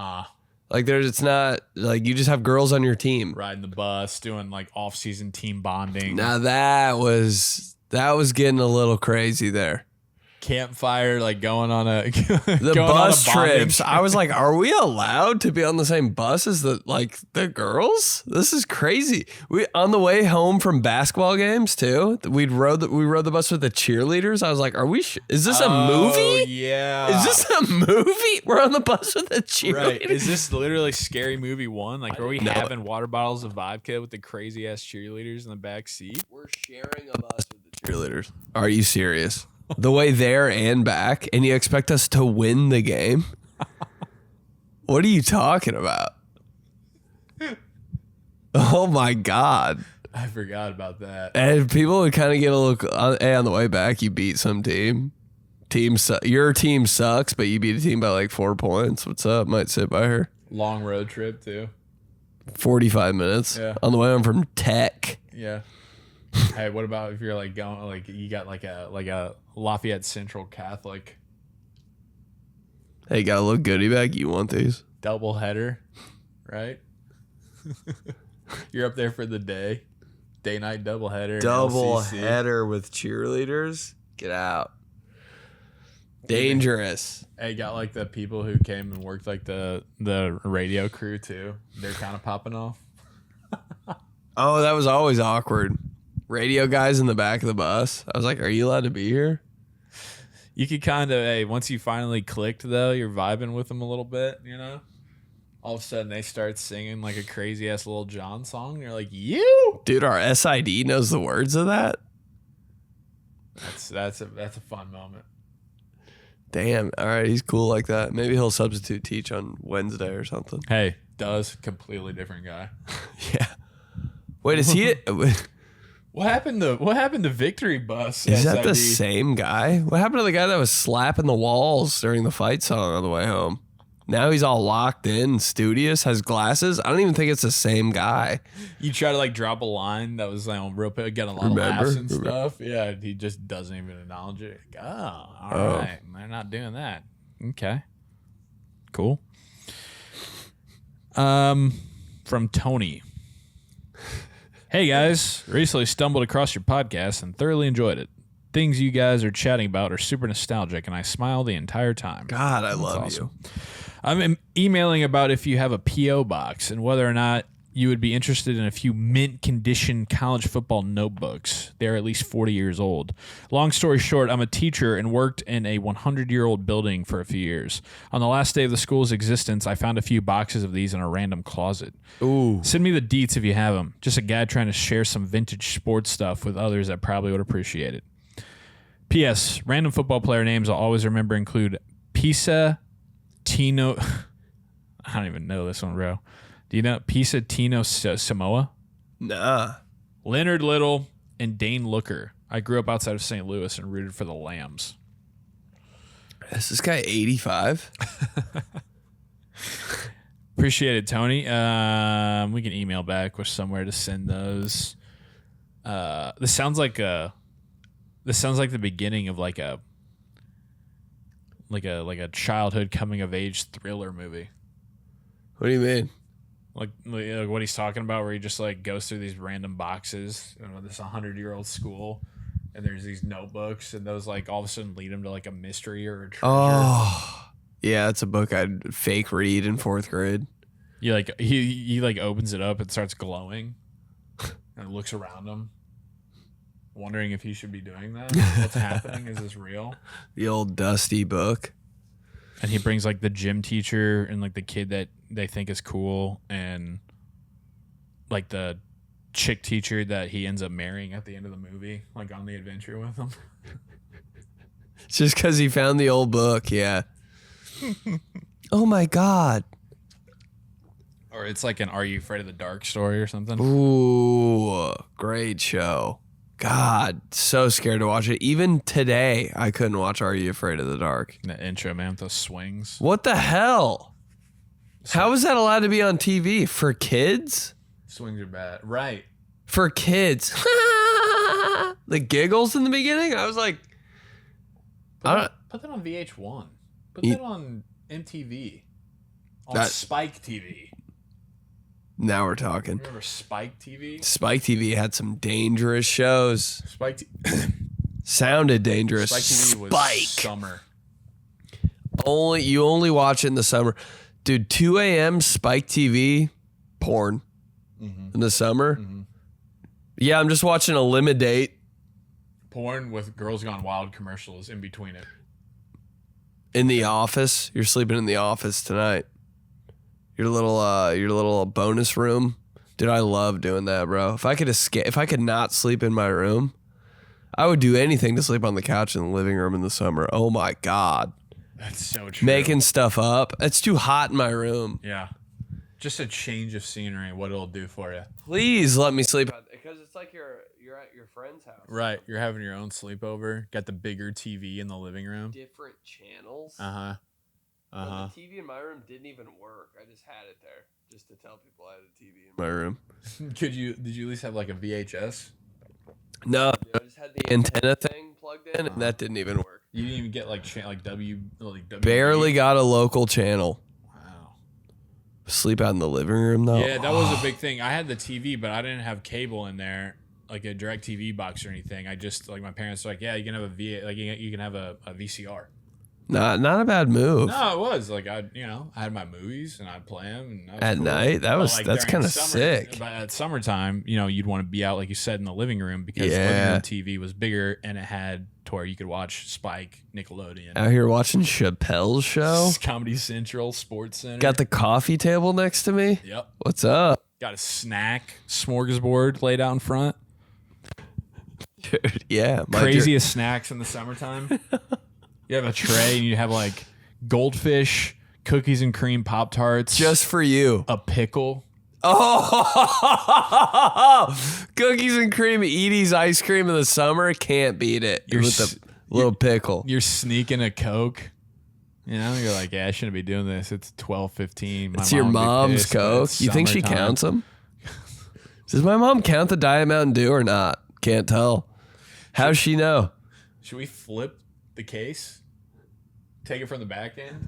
Like it's not like you just have girls on your team. Riding the bus, doing like off-season team bonding. Now that was getting a little crazy there. campfire, like going on a The bus trips. I was like, are we allowed to be on the same bus as the girls? This is crazy. We on the way home from basketball games too. We rode the bus with the cheerleaders. I was like, is this a movie? Yeah. Is this a movie? We're on the bus with the cheerleaders. Right. Is this literally Scary Movie 1? Like, are we having water bottles of vodka with the crazy ass cheerleaders in the back seat? We're sharing a bus with the cheerleaders. Are you serious? The way there and back, and you expect us to win the game? What are you talking about? Oh my God. I forgot about that. And people would kind of get a look, hey, on the way back, you beat some team. Your team sucks, but you beat a team by like 4 points. What's up? Might sit by her. Long road trip, too. 45 minutes. Yeah. On the way home from Tech. Yeah. Hey, what about if you're like going, like you got like a Lafayette Central Catholic Hey, got a little goodie bag? You want these? double header, right? You're up there for the day night double header. Double LCC. header with cheerleaders? Get out. Dangerous. Hey, got like the people who came and worked like the radio crew too. They're kind of popping off. Oh, that was always awkward. Radio guys in the back of the bus. I was like, are you allowed to be here? You could kind of, hey, once you finally clicked though, you're vibing with them a little bit, all of a sudden they start singing like a crazy ass Lil Jon song. And you're like, you? Dude, our SID knows the words of that. That's a fun moment. Damn. All right. He's cool like that. Maybe he'll substitute teach on Wednesday or something. Hey, completely different guy. Yeah. Wait, is he? What happened to Victory Bus? Is that the SID? same guy? What happened to the guy that was slapping the walls during the fight song on the way home? Now he's all locked in, studious, has glasses. I don't even think it's the same guy. You try to like drop a line that was like real, get a lot of laughs and stuff. Yeah, he just doesn't even acknowledge it. Like, all right, they're not doing that. Okay, cool. From Tony. Hey guys, recently stumbled across your podcast and thoroughly enjoyed it. Things you guys are chatting about are super nostalgic, and I smile the entire time. God, I love awesome. you. I'm emailing about if you have a P.O. box and whether or not you would be interested in a few mint condition college football notebooks. They're at least 40 years old. Long story short, I'm a teacher and worked in a 100-year-old building for a few years. On the last day of the school's existence, I found a few boxes of these in a random closet. Ooh. Send me the deets if you have them. Just a guy trying to share some vintage sports stuff with others that probably would appreciate it. P.S. Random football player names I'll always remember include Tino. I don't even know this one, bro. Do you know Tino Samoa? Nah. Leonard Little and Dane Looker. I grew up outside of St. Louis and rooted for the Lambs. Is this guy 85? Appreciate it, Tony. We can email back with somewhere to send those. This sounds like the beginning of like a childhood coming of age thriller movie. What do you mean? Like what he's talking about, where he just like goes through these random boxes in this 100-year-old school, and there's these notebooks, and those like all of a sudden lead him to like a mystery or a treasure. Oh, yeah, it's a book I'd fake read in 4th grade. You like he like opens it up and starts glowing, and looks around him, wondering if he should be doing that. What's happening? Is this real? The old dusty book. And he brings like the gym teacher and like the kid that they think is cool, and like the chick teacher that he ends up marrying at the end of the movie, like on the adventure with him. Just because he found the old book, yeah. Oh my God. Or it's like an Are You Afraid of the Dark story or something. Ooh, great show. God, so scared to watch it. Even today, I couldn't watch Are You Afraid of the Dark? The intro, man, with those swings. What the hell? How is that allowed to be on TV? For kids? Swings are bad. Right. For kids. The giggles in the beginning? I was like... Put that on VH1. Put that on MTV. On Spike TV. Now we're talking. Remember Spike TV? Spike TV had some dangerous shows. Sounded dangerous. Spike TV was Spike. summer. You only watch it in the summer. Dude, 2 a.m. Spike TV, porn in the summer. Yeah, I'm just watching Eliminate. Porn with Girls Gone Wild commercials in between it. In the office. You're sleeping in the office tonight. Your little bonus room. Dude, I love doing that, bro. If I could not sleep in my room, I would do anything to sleep on the couch in the living room in the summer. Oh my God. That's so true. Making stuff up. It's too hot in my room. Yeah. Just a change of scenery, what it'll do for you. Please let me sleep. Because it's like you're at your friend's house. Right. You're having your own sleepover. Got the bigger TV in the living room. Different channels. Uh-huh. The TV in my room didn't even work. I just had it there just to tell people I had a TV in my room. Did you at least have like a VHS? No, I just had the antenna thing plugged in, and that didn't even work. You didn't even get like W. Barely got a local channel. Wow. Sleep out in the living room though. Yeah, that was a big thing. I had the TV, but I didn't have cable in there, like a direct TV box or anything. I just like my parents were like, yeah, you can have you can have a VCR. Not a bad move. No, it was like I had my movies and I'd play them and at cool. night. That's kind of summer, sick. But at summertime, you'd want to be out like you said in the living room because the living room TV was bigger and it had to where you could watch Spike, Nickelodeon, out here watching Chappelle's show, Comedy Central, Sports Center. Got the coffee table next to me. Yep. What's up? Got a snack smorgasbord laid out in front. Dude, yeah. Craziest snacks in the summertime. You have a tray and you have like goldfish, cookies and cream Pop-Tarts. Just for you. A pickle. Oh, cookies and cream, Edie's ice cream in the summer. Can't beat it. With the little pickle. You're sneaking a Coke. You're like, yeah, I shouldn't be doing this. It's 12:15. It's your mom's Coke. You think she counts them? Does my mom count the Diet Mountain Dew or not? Can't tell. How's she know? Should we flip the case? Take it from the back end?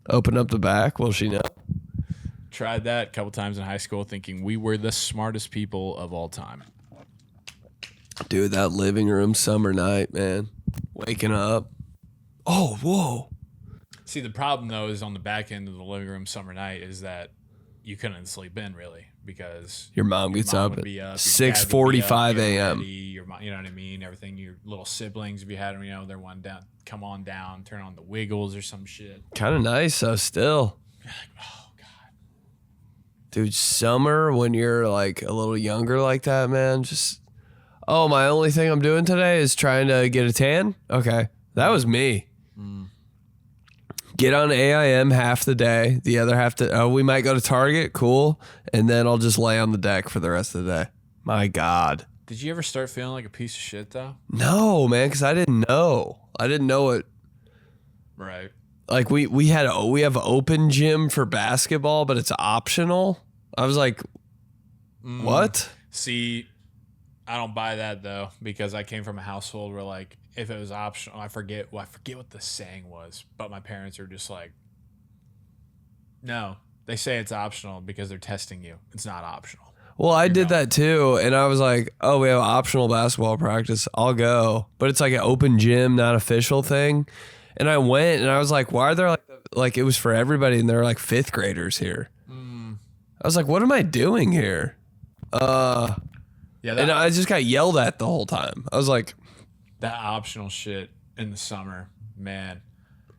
Open up the back? Will she know? Tried that a couple times in high school thinking we were the smartest people of all time. Dude, that living room summer night, man. Waking up. Oh, whoa. See, the problem, though, is on the back end of the living room summer night is that you couldn't sleep in, really, because your mom gets up at 6:45 a.m. You know what I mean? Everything, your little siblings, if you had them, they're one down. Come on down, turn on the Wiggles or some shit. Kind of nice, though, still. You're like, oh, God. Dude, summer when you're like a little younger like that, man, just, oh, my only thing I'm doing today is trying to get a tan? Okay, that was me. Get on AIM half the day, the other half we might go to Target, cool, and then I'll just lay on the deck for the rest of the day. My God. Did you ever start feeling like a piece of shit, though? No, man, because I didn't know. I didn't know it. Right. Like we have open gym for basketball, but it's optional. I was like, what? See, I don't buy that though, because I came from a household where like if it was optional, I forget what the saying was, but my parents are just like, no, they say it's optional because they're testing you. It's not optional. Well, I did that too, and I was like, oh, we have optional basketball practice. I'll go. But it's like an open gym, not official thing. And I went, and I was like, why are there like it was for everybody, and there were like fifth graders here. I was like, what am I doing here? And I just got yelled at the whole time. I was like, that optional shit in the summer, man,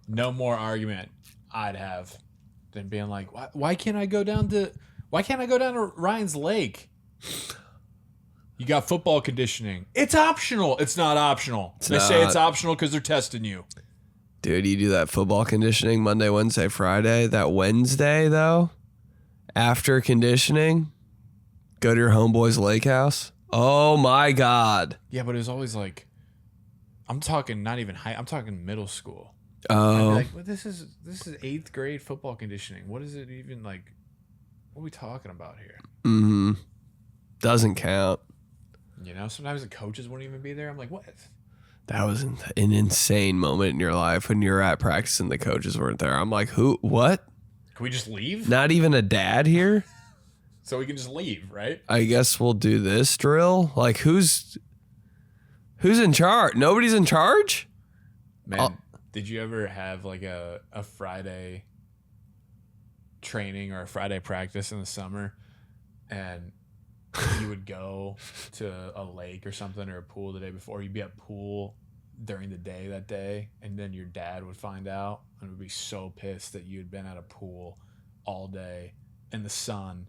no more argument I'd have than being like, why can't I go down to Ryan's Lake? You got football conditioning. It's optional. It's not optional. They say it's optional because they're testing you. Dude, you do that football conditioning Monday, Wednesday, Friday. That Wednesday, though, after conditioning, go to your homeboy's lake house. Oh, my God. Yeah, but it was always like, I'm talking not even high. I'm talking middle school. Oh. Like, well, this is 8th grade football conditioning. What is it even like? What are we talking about here? Mm-hmm. Doesn't count. Sometimes the coaches wouldn't even be there. I'm like, what? That was an insane moment in your life when you're at practice and the coaches weren't there. I'm like, who? What? Can we just leave? Not even a dad here? So we can just leave, right? I guess we'll do this drill. Like, who's Who's in charge? Nobody's in charge? Man, did you ever have like a Friday training or a Friday practice in the summer, and you would go to a lake or something or a pool the day before? You'd be at pool during the day that day, and then your dad would find out and would be so pissed that you had been at a pool all day in the sun,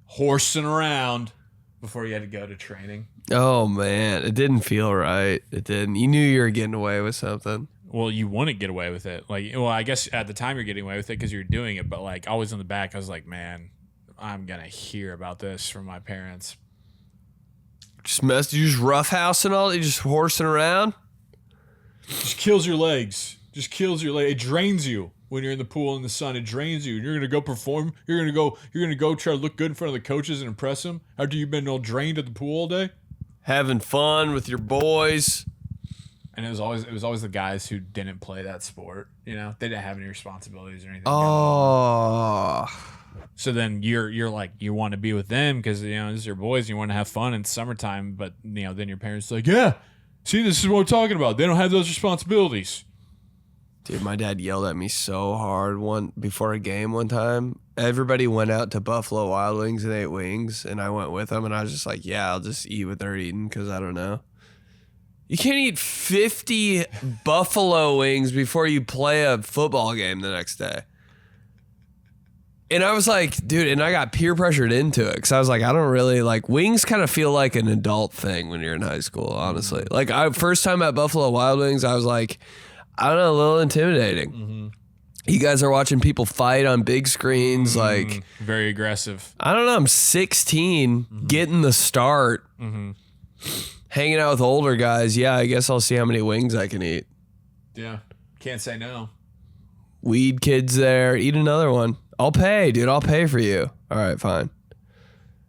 horsing around before you had to go to training. Oh, man. It didn't feel right. It didn't. You knew you were getting away with something. Well, you wouldn't get away with it. Like, well, I guess at the time you're getting away with it because you're doing it, but like always in the back, I was like, man, I'm going to hear about this from my parents. You just roughhousing all? You just horsing around? Just kills your legs. Just kills your leg. It drains you when you're in the pool in the sun. It drains you. You're gonna go perform. You're gonna go try to look good in front of the coaches and impress them after you've been all drained at the pool all day. Having fun with your boys. And it was always the guys who didn't play that sport. You know, they didn't have any responsibilities or anything. Oh. So then you're like, you want to be with them because, you know, this is your boys and you want to have fun in summertime. But, you know, then your parents are like, yeah, see, this is what we're talking about. They don't have those responsibilities. Dude, my dad yelled at me so hard before a game one time. Everybody went out to Buffalo Wild Wings and ate wings, and I went with them, and I was just like, yeah, I'll just eat what they're eating because I don't know. You can't eat 50 buffalo wings before you play a football game the next day. And I was like, dude, and I got peer pressured into it because I was like, I don't really like wings. Kind of feel like an adult thing when you're in high school, honestly. Like first time at Buffalo Wild Wings, I was like, I don't know, a little intimidating. Mm-hmm. You guys are watching people fight on big screens, like very aggressive. I don't know. I'm 16, getting the start, hanging out with older guys. Yeah, I guess I'll see how many wings I can eat. Yeah, can't say no. Weed kids there, eat another one. I'll pay, dude. I'll pay for you. All right, fine.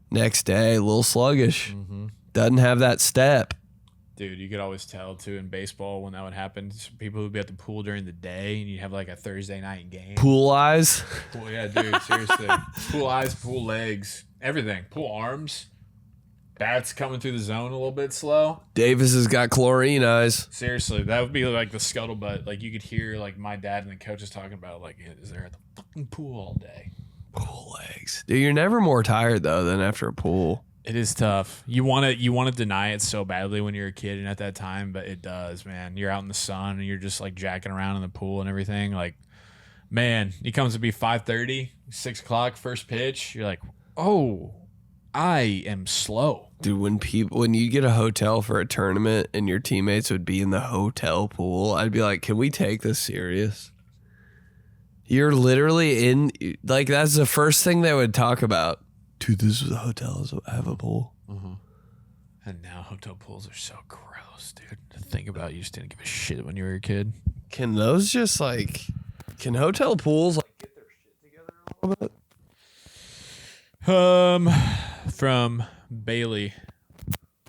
Next day, a little sluggish. Doesn't have that step. Dude, you could always tell, too, in baseball when that would happen. People would be at the pool during the day, and you'd have, like, a Thursday night game. Pool eyes? Pool, yeah, dude, seriously. Pool eyes, pool legs, everything. Pool arms. Bats coming through the zone a little bit slow. Davis has got chlorine eyes. Seriously, that would be, like, the scuttlebutt. Like, you could hear, like, my dad and the coaches talking about, like, is there at the fucking pool all day? Pool legs. Dude, you're never more tired, though, than after a pool. It is tough. You want to deny it so badly when you're a kid and at that time, but it does, man. You're out in the sun and you're just like jacking around in the pool and everything. Like, man, it comes to be 5:30, 6 o'clock, first pitch. You're like, oh, I am slow. Dude, when you get a hotel for a tournament and your teammates would be in the hotel pool, I'd be like, can we take this serious? You're literally in, like, that's the first thing they would talk about. Dude, this is a hotel. I have a pool. And now hotel pools are so gross, dude. To think about, you just didn't give a shit when you were a kid. Can those just can hotel pools like get their shit together a little bit? From Bailey,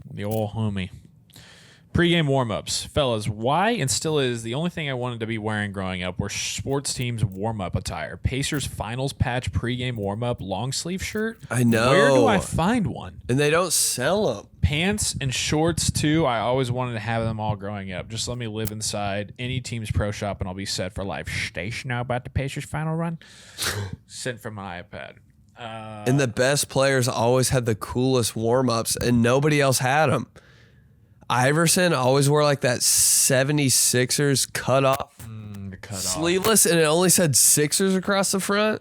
the old homie. Pre-game warm-ups. Fellas, why and still is the only thing I wanted to be wearing growing up were sports teams warm-up attire. Pacers finals patch pre-game warm-up long sleeve shirt. I know. Where do I find one? And they don't sell them. Pants and shorts, too. I always wanted to have them all growing up. Just let me live inside any team's pro shop and I'll be set for life. Station now about the Pacers final run? Sent from my iPad. And the best players always had the coolest warm-ups and nobody else had them. Iverson always wore like that 76ers cut off sleeveless, and it only said Sixers across the front.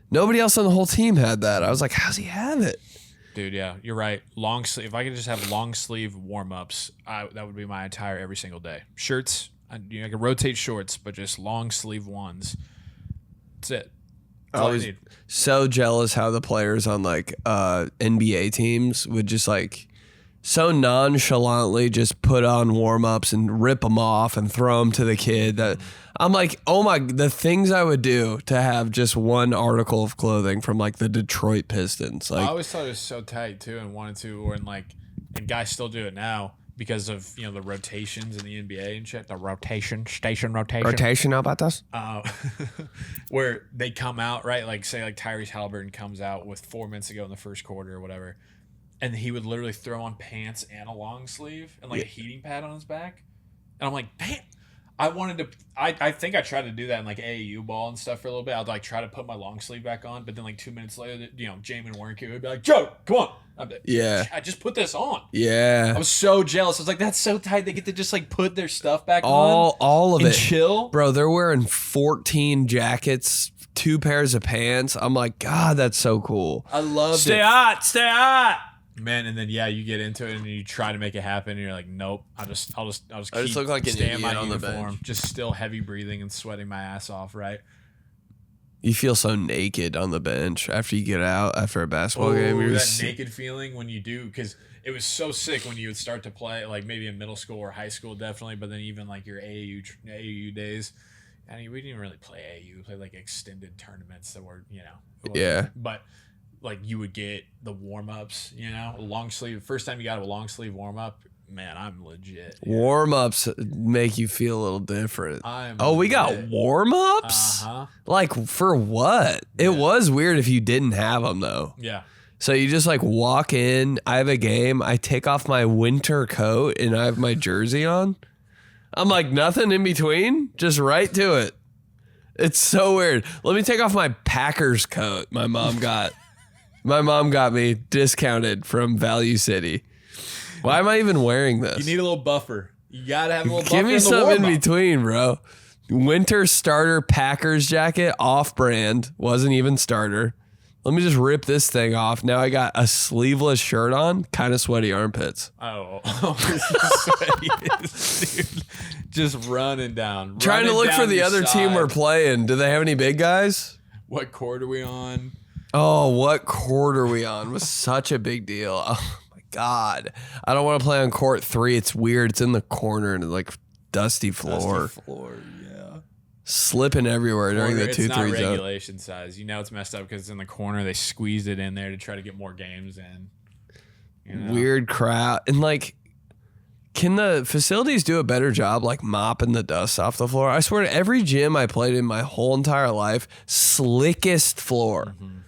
Nobody else on the whole team had that. I was like, how's he have it? Dude, yeah, you're right. Long sleeve. If I could just have long sleeve warm-ups, that would be my attire every single day. Shirts, I could rotate shorts, but just long sleeve ones. That's it. That's all I need. So jealous how the players on like NBA teams would just like so nonchalantly just put on warm-ups and rip them off and throw them to the kid. That I'm like, oh my, the things I would do to have just one article of clothing from like the Detroit Pistons. Like, I always thought it was so tight too and wanted to, and guys still do it now because of, you know, the rotations in the NBA and shit. The rotation. Rotation, how about this? Where they come out, right? Like say like Tyrese Halliburton comes out with 4 minutes to go in the first quarter or whatever. and he would literally throw on pants and a long sleeve and like a heating pad on his back. And I'm like, damn. I think I tried to do that in like AAU ball and stuff for a little bit. I'd like try to put my long sleeve back on, but then like 2 minutes later, Jamin Warnke would be like, Joe, come on. I'd be like, I just put this on. Yeah. I was so jealous. I was like, that's so tight. They get to just like put their stuff back on. All of and it. Chill. Bro, they're wearing 14 jackets, 2 pairs of pants. I'm like, God, that's so cool. I love it. Stay hot. Man, and then you get into it and you try to make it happen and you're like, nope, I'll just keep look like an staying in idiot my on the uniform, bench. just still heavy breathing and sweating my ass off, right? You feel so naked on the bench after you get out after a basketball game. You're That naked feeling when you do, because it was so sick when you would start to play, like maybe in middle school or high school, definitely, but then even like your AAU days. I mean, we didn't really play AAU. We played like extended tournaments that were, Yeah. But like you would get the warm-ups, a long sleeve. First time you got a long sleeve warm-up, man, I'm legit. Warm-ups make you feel a little different. We got warm-ups? Uh-huh. Like for what? It was weird if you didn't have them though. Yeah. So you just like walk in, I have a game, I take off my winter coat and I have my jersey on. I'm like, nothing in between, just right to it. It's so weird. Let me take off my Packers coat my mom got. My mom got me discounted from Value City. Why am I even wearing this? You need a little buffer. You got to have a little buffer. Give me something in between, bro. Winter starter Packers jacket, off-brand. Wasn't even starter. Let me just rip this thing off. Now I got a sleeveless shirt on, kind of sweaty armpits. Oh, dude. Just running down. Trying to look for the other team we're playing. Do they have any big guys? What court are we on? Oh, what court are we on? Was such a big deal. Oh my God. I don't want to play on court 3. It's weird. It's in the corner and like dusty floor. Yeah. Slipping everywhere during the 2-3 zone. It's not regulation size. It's messed up because it's in the corner. They squeezed it in there to try to get more games in. Weird crowd. And like, can the facilities do a better job like mopping the dust off the floor? I swear to every gym I played in my whole entire life, slickest floor. Mm-hmm.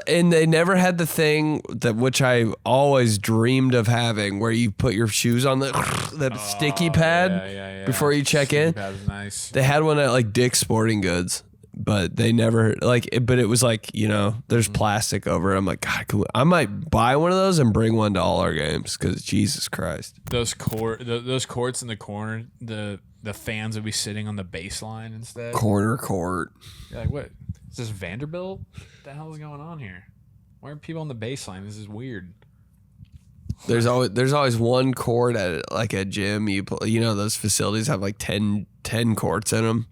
And they never had the thing that which I always dreamed of having, where you put your shoes on the sticky pad before you check in. That was nice. They had one at like Dick's Sporting Goods, but they never but it was like, there's plastic over it. I'm like, God, I might buy one of those and bring one to all our games because Jesus Christ. Those courts in the corner, the fans would be sitting on the baseline instead. Corner court. You're like, what? Is this Vanderbilt? What the hell is going on here? Why are people on the baseline? This is weird. There's always one court at like a gym. Those facilities have like 10 courts in them.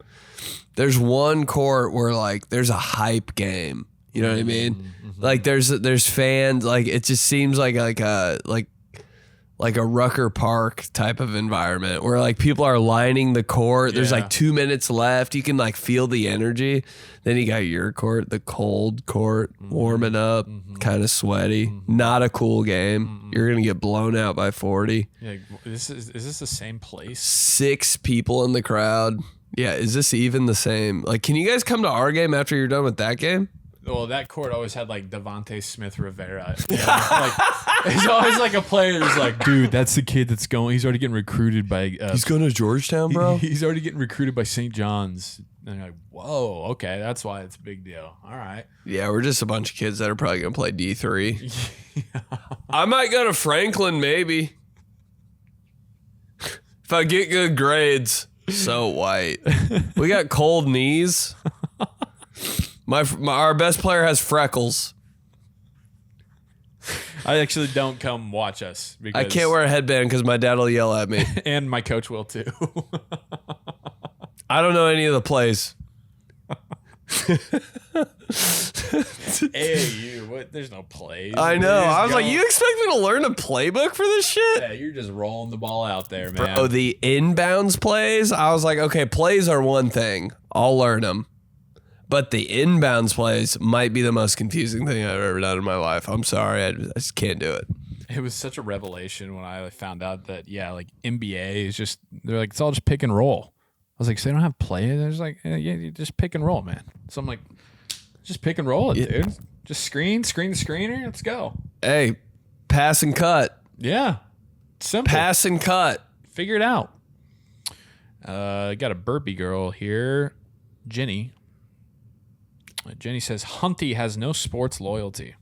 There's one court where like there's a hype game. You know what I mean? Mm-hmm. Like there's fans. Like it just seems like a Rucker Park type of environment where like people are lining the court. There's like 2 minutes left. You can like feel the energy. Then you got your court, the cold court, warming up, kind of sweaty. Not a cool game. You're going to get blown out by 40. Yeah, is this the same place? 6 people in the crowd. Yeah, is this even the same? Like, can you guys come to our game after you're done with that game? Well, that court always had like Devontae Smith Rivera. Like, there's always like a player who's like, dude, that's the kid that's going. He's already getting recruited by. He's going to Georgetown, bro. He's already getting recruited by St. John's. And you're like, whoa, okay, that's why it's a big deal. All right. Yeah, we're just a bunch of kids that are probably going to play D3. I might go to Franklin, maybe. If I get good grades. So white. We got cold knees. Our best player has freckles. I actually don't come watch us. Because I can't wear a headband because my dad will yell at me. And my coach will too. I don't know any of the plays. AAU, what? There's no plays. I know. I was like, you expect me to learn a playbook for this shit? Yeah, you're just rolling the ball out there, man. Bro, the inbounds plays, I was like, okay, plays are one thing. I'll learn them. But the inbounds plays might be the most confusing thing I've ever done in my life. I'm sorry. I just can't do it. It was such a revelation when I found out that, like NBA is just, they're like, it's all just pick and roll. I was like, so they don't have play? They're just like, yeah, you just pick and roll, man. So I'm like, just pick and roll it, dude. Just screen the screener. Let's go. Hey, pass and cut. Yeah. Simple. Pass and cut. Figure it out. Got a burpee girl here. Jenny. Jenny says, Hunty has no sports loyalty.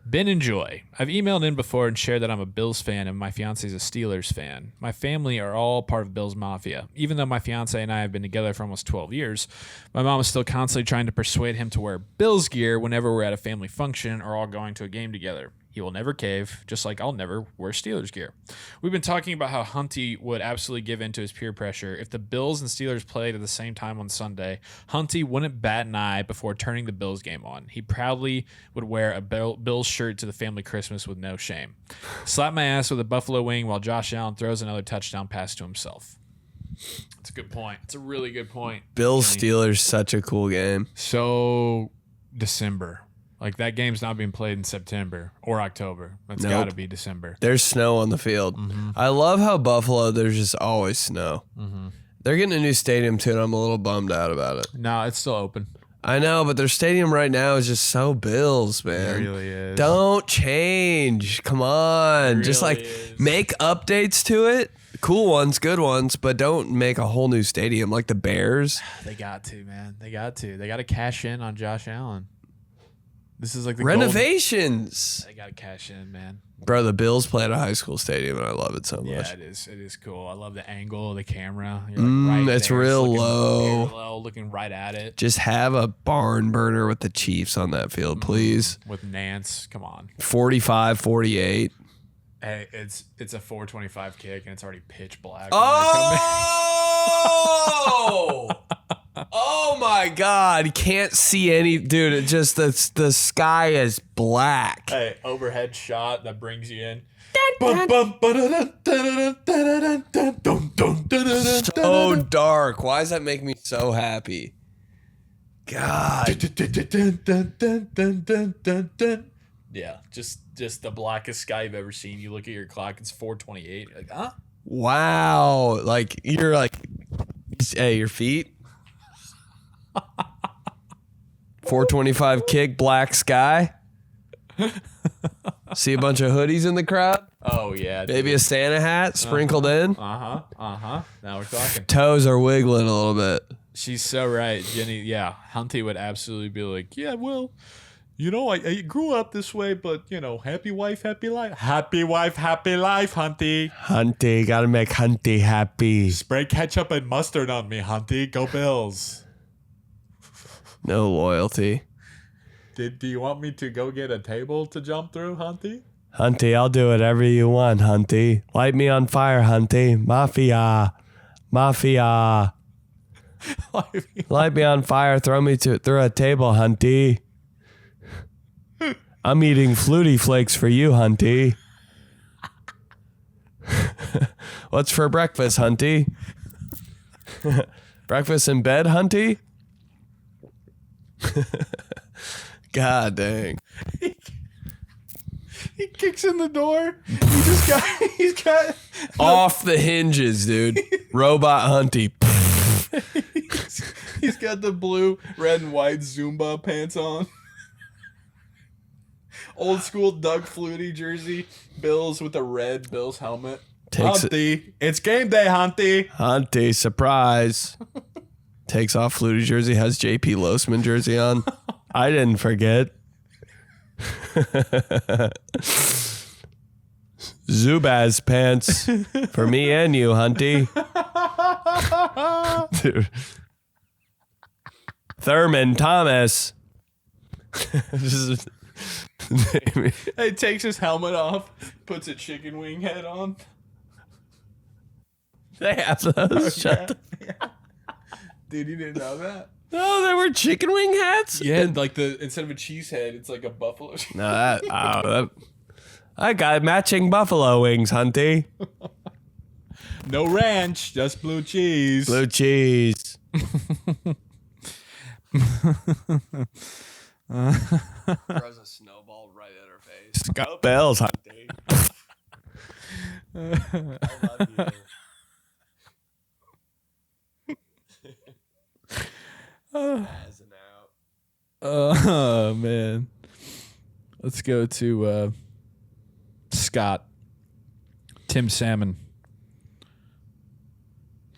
Ben and Joy. I've emailed in before and shared that I'm a Bills fan and my fiance is a Steelers fan. My family are all part of Bills Mafia. Even though my fiance and I have been together for almost 12 years, my mom is still constantly trying to persuade him to wear Bills gear whenever we're at a family function or all going to a game together. He will never cave, just like I'll never wear Steelers gear. We've been talking about how Hunty would absolutely give in to his peer pressure. If the Bills and Steelers played at the same time on Sunday, Hunty wouldn't bat an eye before turning the Bills game on. He proudly would wear a Bills shirt to the family Christmas with no shame. Slap my ass with a buffalo wing while Josh Allen throws another touchdown pass to himself. That's a good point. It's a really good point. Bills Steelers, such a cool game. So, December. Like, that game's not being played in September or October. That's got to be December. There's snow on the field. I love how Buffalo, there's just always snow. They're getting a new stadium, too, and I'm a little bummed out about it. No, it's still open. I know, but their stadium right now is just so Bills, man. It really is. Don't change. Come on. Just, like, make updates to it. Cool ones, good ones, but don't make a whole new stadium like the Bears. They got to, man. They got to. They got to cash in on Josh Allen. This is like the renovations. They got to cash in, man. Bro, the Bills play at a high school stadium, and I love it so much. Yeah, it is. It is cool. I love the angle of the camera. You're like right it's there. real It's low. parallel, looking right at it. Just have a barn burner with the Chiefs on that field, please. With Nance, come on. 45-48. Hey, it's a 425 kick, and it's already pitch black. Oh! Oh my God! You can't see any, dude. It just the sky is black. Hey, overhead shot that brings you in. So dark. Why does that make me so happy? God. Yeah, just the blackest sky you've ever seen. You look at your clock; it's 4:28. Like, huh? Wow. Like you're like, hey, your feet. 425 kick, black sky. See a bunch of hoodies in the crowd. Oh yeah, Maybe a Santa hat sprinkled in. Now we're talking. Toes are wiggling a little bit. She's so right, Jenny. Yeah, Hunty would absolutely be like, yeah, well, you know, I grew up this way, but you know, happy wife, happy life. Happy wife, happy life, Hunty. Hunty, gotta make Hunty happy. Spray ketchup and mustard on me, Hunty. Go Bills. No loyalty. Do you want me to go get a table to jump through, Hunty? Hunty, I'll do whatever you want, Hunty. Light me on fire, Hunty. Mafia. Mafia. Light me on fire. Throw me through a table, Hunty. I'm eating Flutie Flakes for you, Hunty. What's for breakfast, Hunty? Breakfast in bed, Hunty? God dang. He kicks in the door. He's got Off the hinges, dude. Robot Hunty. he's got the blue, red, and white Zumba pants on. Old school Doug Flutie jersey. Bills with a red Bills helmet. Hunty. It's game day, Hunty. Hunty, surprise. Takes off Flutie jersey, has JP Losman jersey on. I didn't forget. Zubaz Pants for me and you, Hunty. Dude. Thurman Thomas. He takes his helmet off, puts a chicken wing head on. They have those. Shut the Dude, you didn't know that? No, they were chicken wing hats? Yeah, like instead of a cheese head, it's like a buffalo. No, I got matching buffalo wings, Hunty. No ranch, just blue cheese. Blue cheese. Throws a snowball right at her face. Go Bills, Hunty. I love you. As an out. Oh man, let's go to Scott, Tim Salmon.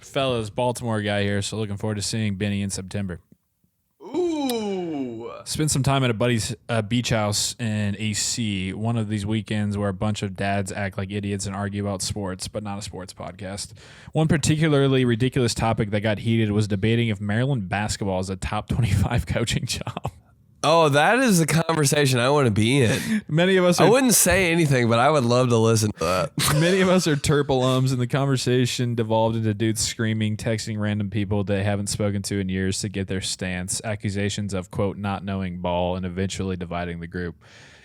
Fellas, Baltimore guy here, so looking forward to seeing Benny in September. Ooh. Spent some time at a buddy's beach house in AC, one of these weekends where a bunch of dads act like idiots and argue about sports, but not a sports podcast. One particularly ridiculous topic that got heated was debating if Maryland basketball is a top 25 coaching job. Oh, that is the conversation I want to be in. Many of us I wouldn't say anything, but I would love to listen to that. Many of us are Terp alums, and the conversation devolved into dudes screaming, texting random people they haven't spoken to in years to get their stance, accusations of, quote, not knowing ball, and eventually dividing the group.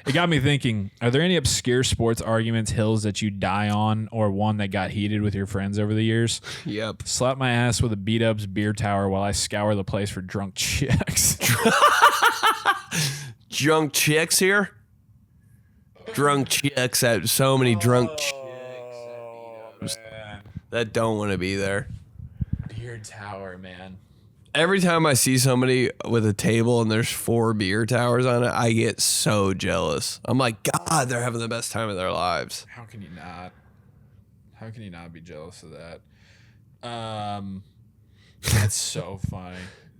It got me thinking, are there any obscure sports arguments, hills that you die on, or one that got heated with your friends over the years? Yep. Slap my ass with a beat-ups beer tower while I scour the place for drunk chicks. Drunk chicks here? Drunk chicks. So many drunk chicks that don't want to be there. Beer tower, man. Every time I see somebody with a table and there's 4 beer towers on it, I get so jealous. I'm like, God, they're having the best time of their lives. How can you not? How can you not be jealous of that? That's so funny.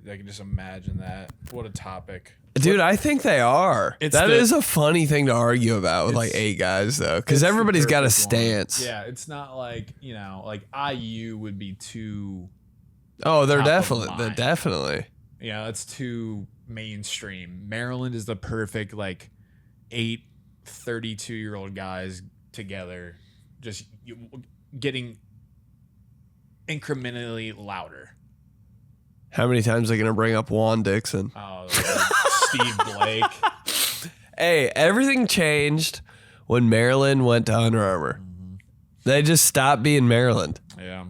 I can just imagine that. What a topic. Dude, I think they are. That is a funny thing to argue about with like 8 guys, though, because everybody's got a stance. Yeah, it's not like, like IU would be too. Oh, they're top of definitely. mind. Yeah, it's too mainstream. Maryland is the perfect, 8 32-year-old guys together, just getting incrementally louder. How many times are they going to bring up Juan Dixon? Oh, Steve Blake. Hey, everything changed when Maryland went to Under Armour. Mm-hmm. They just stopped being Maryland. Yeah.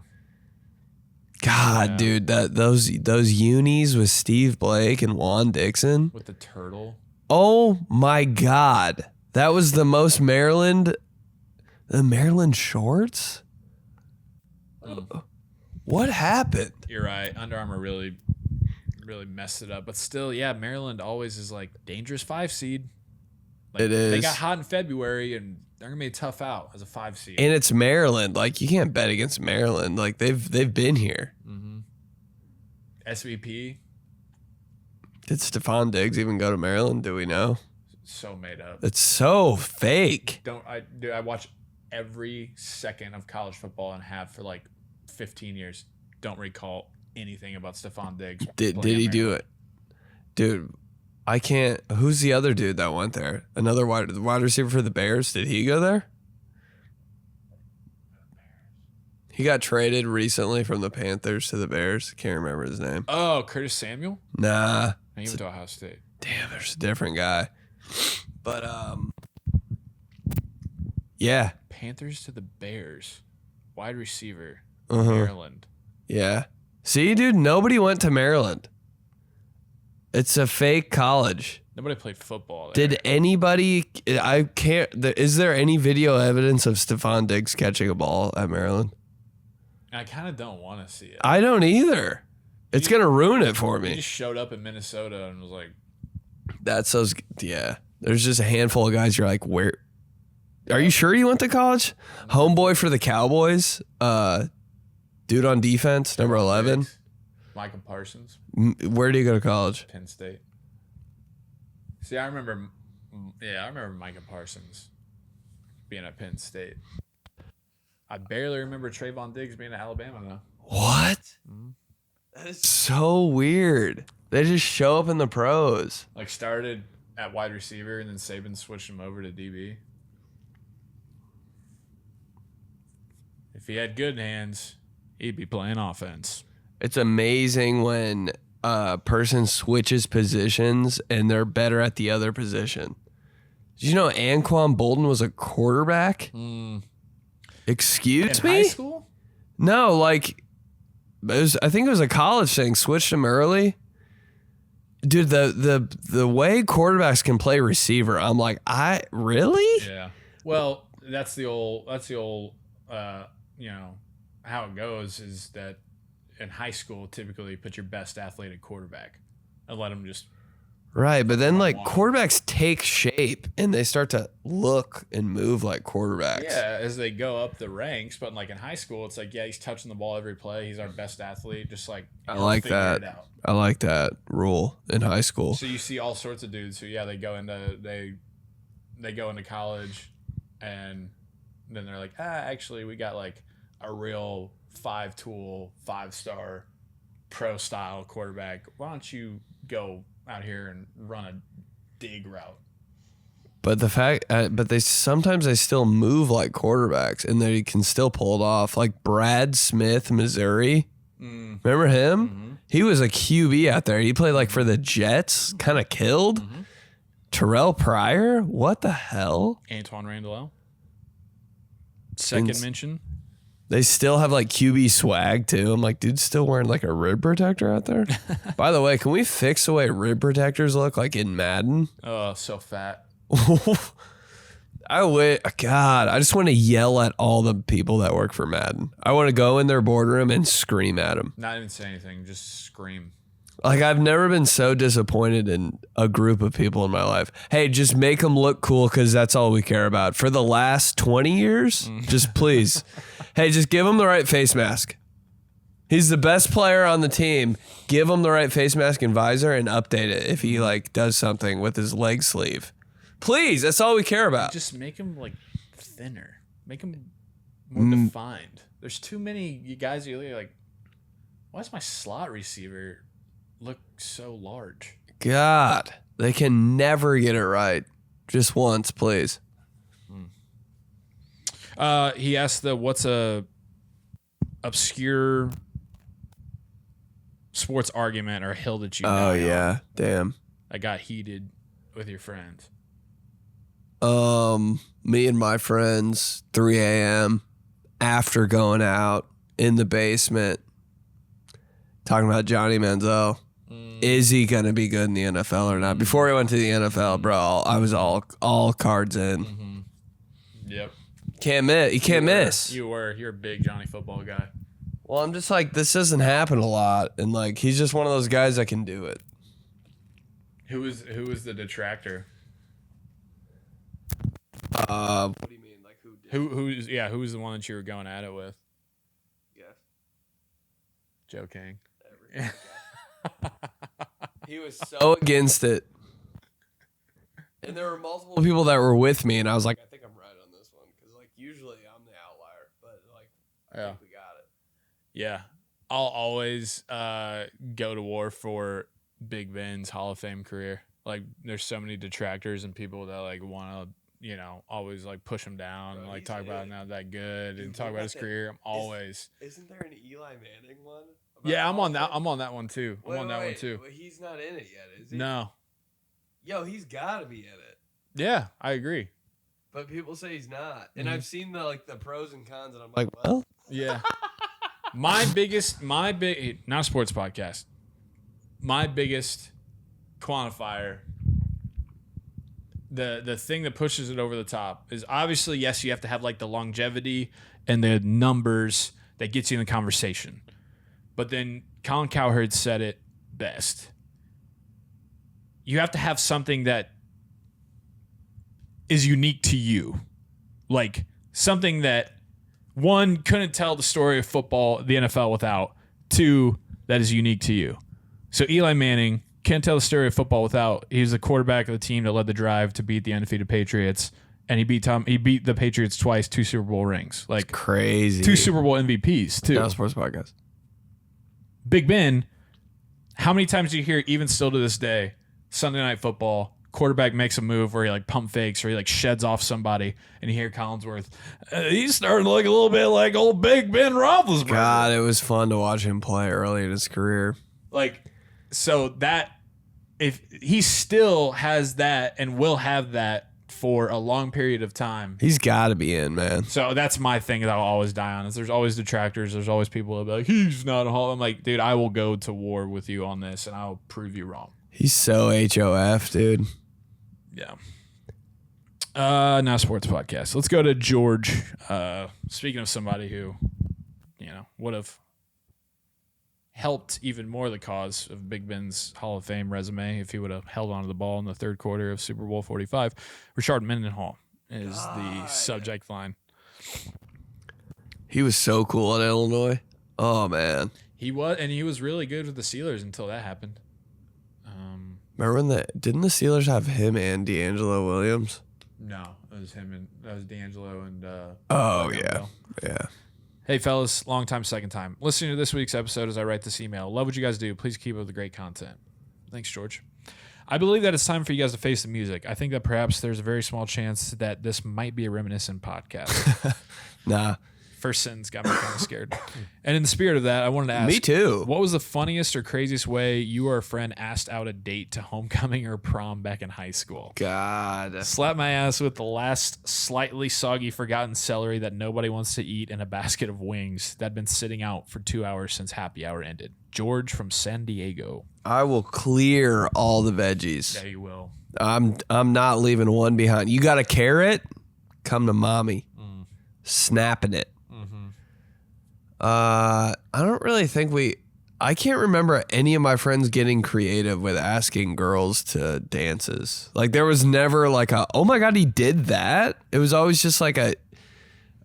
God, dude, those unis with Steve Blake and Juan Dixon with the turtle. Oh my God, that was the most Maryland. The Maryland shorts. What happened? You're right. Under Armour really messed it up. But still, yeah, Maryland always is dangerous 5 seed. It is. They got hot in February, and they're gonna be a tough out as a 5 seed. And it's Maryland. You can't bet against Maryland. They've been here. Mm-hmm. SVP. Did Stephon Diggs even go to Maryland? Do we know? So made up. It's so fake. I watch every second of college football and have for 15 years. Don't recall anything about Stephon Diggs. Did he do it? Dude, I can't. Who's the other dude that went there? Another wide receiver for the Bears? Did he go there? He got traded recently from the Panthers to the Bears. Can't remember his name. Oh, Curtis Samuel? Nah. He went to Ohio State. Damn, there's a different guy. But, yeah. Panthers to the Bears. Wide receiver. Uh-huh. Maryland. Yeah. See, dude, nobody went to Maryland. It's a fake college. Nobody played football there. Did anybody? I can't. Is there any video evidence of Stephon Diggs catching a ball at Maryland? I kind of don't want to see it. I don't either. It's gonna ruin it for He me. just showed up in Minnesota and was like, That's those. Yeah. There's just a handful of guys. You're like, where? Are you sure you went to college? Homeboy for the Cowboys. Dude on defense, number 11. Michael Parsons. Where do you go to college? Penn State. See, I remember Micah Parsons being at Penn State. I barely remember Trayvon Diggs being at Alabama, though. What? Mm-hmm. That is so weird. They just show up in the pros. Started at wide receiver, and then Saban switched him over to DB. If he had good hands, he'd be playing offense. It's amazing when a person switches positions and they're better at the other position. Did you know Anquan Bolden was a quarterback? Excuse in me? High school? No, I think it was a college thing. Switched him early. Dude, the way quarterbacks can play receiver, I'm like, really? Yeah. Well, that's the old how it goes is that in high school, typically you put your best athlete at quarterback and let him just Right, but then like quarterbacks take shape and they start to look and move like quarterbacks. Yeah, as they go up the ranks, but like in high school, it's like, yeah, he's touching the ball every play. He's our best athlete. Just like I like that. I like that rule in high school. So you see all sorts of dudes who, they go into they go into college, and then they're like, actually, we got like a real 5-tool, 5-star pro style quarterback. Why don't you go out here and run a dig route? But they sometimes still move like quarterbacks, and they can still pull it off. Like Brad Smith, Missouri. Remember him? Mm-hmm. He was a QB out there. He played like for the Jets, kind of killed. Mm-hmm. Terrell Pryor, what the hell? Antoine Randall, second mention. They still have like QB swag too. I'm like, dude's still wearing like a rib protector out there. By the way, can we fix the way rib protectors look like in Madden? Oh, so fat. I just want to yell at all the people that work for Madden. I want to go in their boardroom and scream at them. Not even say anything, just scream. Like, I've never been so disappointed in a group of people in my life. Hey, just make them look cool because that's all we care about. For the last 20 years, just please. Hey, just give him the right face mask. He's the best player on the team. Give him the right face mask and visor and update it if he like does something with his leg sleeve. Please, that's all we care about. Just make him like thinner. Make him more defined. There's too many guys who are like, why is my slot receiver look so large? God, they can never get it right. Just once, please. He asked what's a obscure sports argument or hill that you Oh yeah, damn. I got heated with your friends. Me and my friends, 3 a.m. after going out in the basement, talking about Johnny Manzel. Is he gonna be good in the NFL or not? Before he went to the NFL, bro, I was all cards in. Mm-hmm. Yep. Can't miss. You can't miss. You're a big Johnny football guy. Well, I'm just like, this doesn't happen a lot, and like he's just one of those guys that can do it. Who was the detractor? What do you mean? Like who was the one that you were going at it with? Yes. Joe King. He was so against it. And there were multiple people that were with me, and I was like, I think I'm right on this one. Because, like, usually I'm the outlier, but, like, I think we got it. Yeah. I'll always go to war for Big Ben's Hall of Fame career. Like, there's so many detractors and people that, like, want to, always, like, push him down and, like, talk about him not that good and talk about his career. I'm always... Isn't there an Eli Manning one? Yeah, I'm on that one too. One too. Well, he's not in it yet, is he? No. Yo, he's got to be in it. Yeah, I agree. But people say he's not, and I've seen the pros and cons, and I'm like, well, yeah. Not a sports podcast. My biggest quantifier, the thing that pushes it over the top is obviously, yes, you have to have like the longevity and the numbers that gets you in the conversation. But then Colin Cowherd said it best. You have to have something that is unique to you. Like something that, one, couldn't tell the story of football, the NFL without. Two, that is unique to you. So Eli Manning can't tell the story of football without. He was the quarterback of the team that led the drive to beat the undefeated Patriots. And he beat the Patriots twice, 2 Super Bowl rings. Like, it's crazy. 2 Super Bowl MVPs, too. Not a sports podcast. Big Ben, how many times do you hear, even still to this day, Sunday Night Football, quarterback makes a move where he like pump fakes or he like sheds off somebody, and you hear Collinsworth, he's starting to look a little bit like old Big Ben Roethlisberger. God, it was fun to watch him play early in his career. Like, so that, if he still has that and will have that for a long period of time, he's got to be in, man. So that's my thing that I'll always die on, is there's always detractors. There's always people that'll be like, he's not a Hall. I'm like, dude, I will go to war with you on this and I'll prove you wrong. He's so HOF, dude. Yeah. Now sports podcast. Let's go to George. Speaking of somebody who, would have helped even more the cause of Big Ben's Hall of Fame resume if he would have held onto the ball in the third quarter of Super Bowl 45. Rashard Mendenhall is the subject line. He was so cool at Illinois. Oh, man. He was really good with the Steelers until that happened. Remember didn't the Steelers have him and D'Angelo Williams? No, it was him and that was D'Angelo and Oh, yeah. Yeah. Hey, fellas, long time, second time. Listening to this week's episode as I write this email. Love what you guys do. Please keep up the great content. Thanks, George. I believe that it's time for you guys to face the music. I think that perhaps there's a very small chance that this might be a reminiscent podcast. Nah. First sentence got me kind of scared. And in the spirit of that, I wanted to ask. Me too. What was the funniest or craziest way you or a friend asked out a date to homecoming or prom back in high school? God. Slap my ass with the last slightly soggy forgotten celery that nobody wants to eat and a basket of wings that had been sitting out for 2 hours since happy hour ended. George from San Diego. I will clear all the veggies. Yeah, you will. I'm not leaving one behind. You got a carrot? Come to mommy. Snapping it. I don't really think I can't remember any of my friends getting creative with asking girls to dances. Like there was never like oh my God, he did that. It was always just like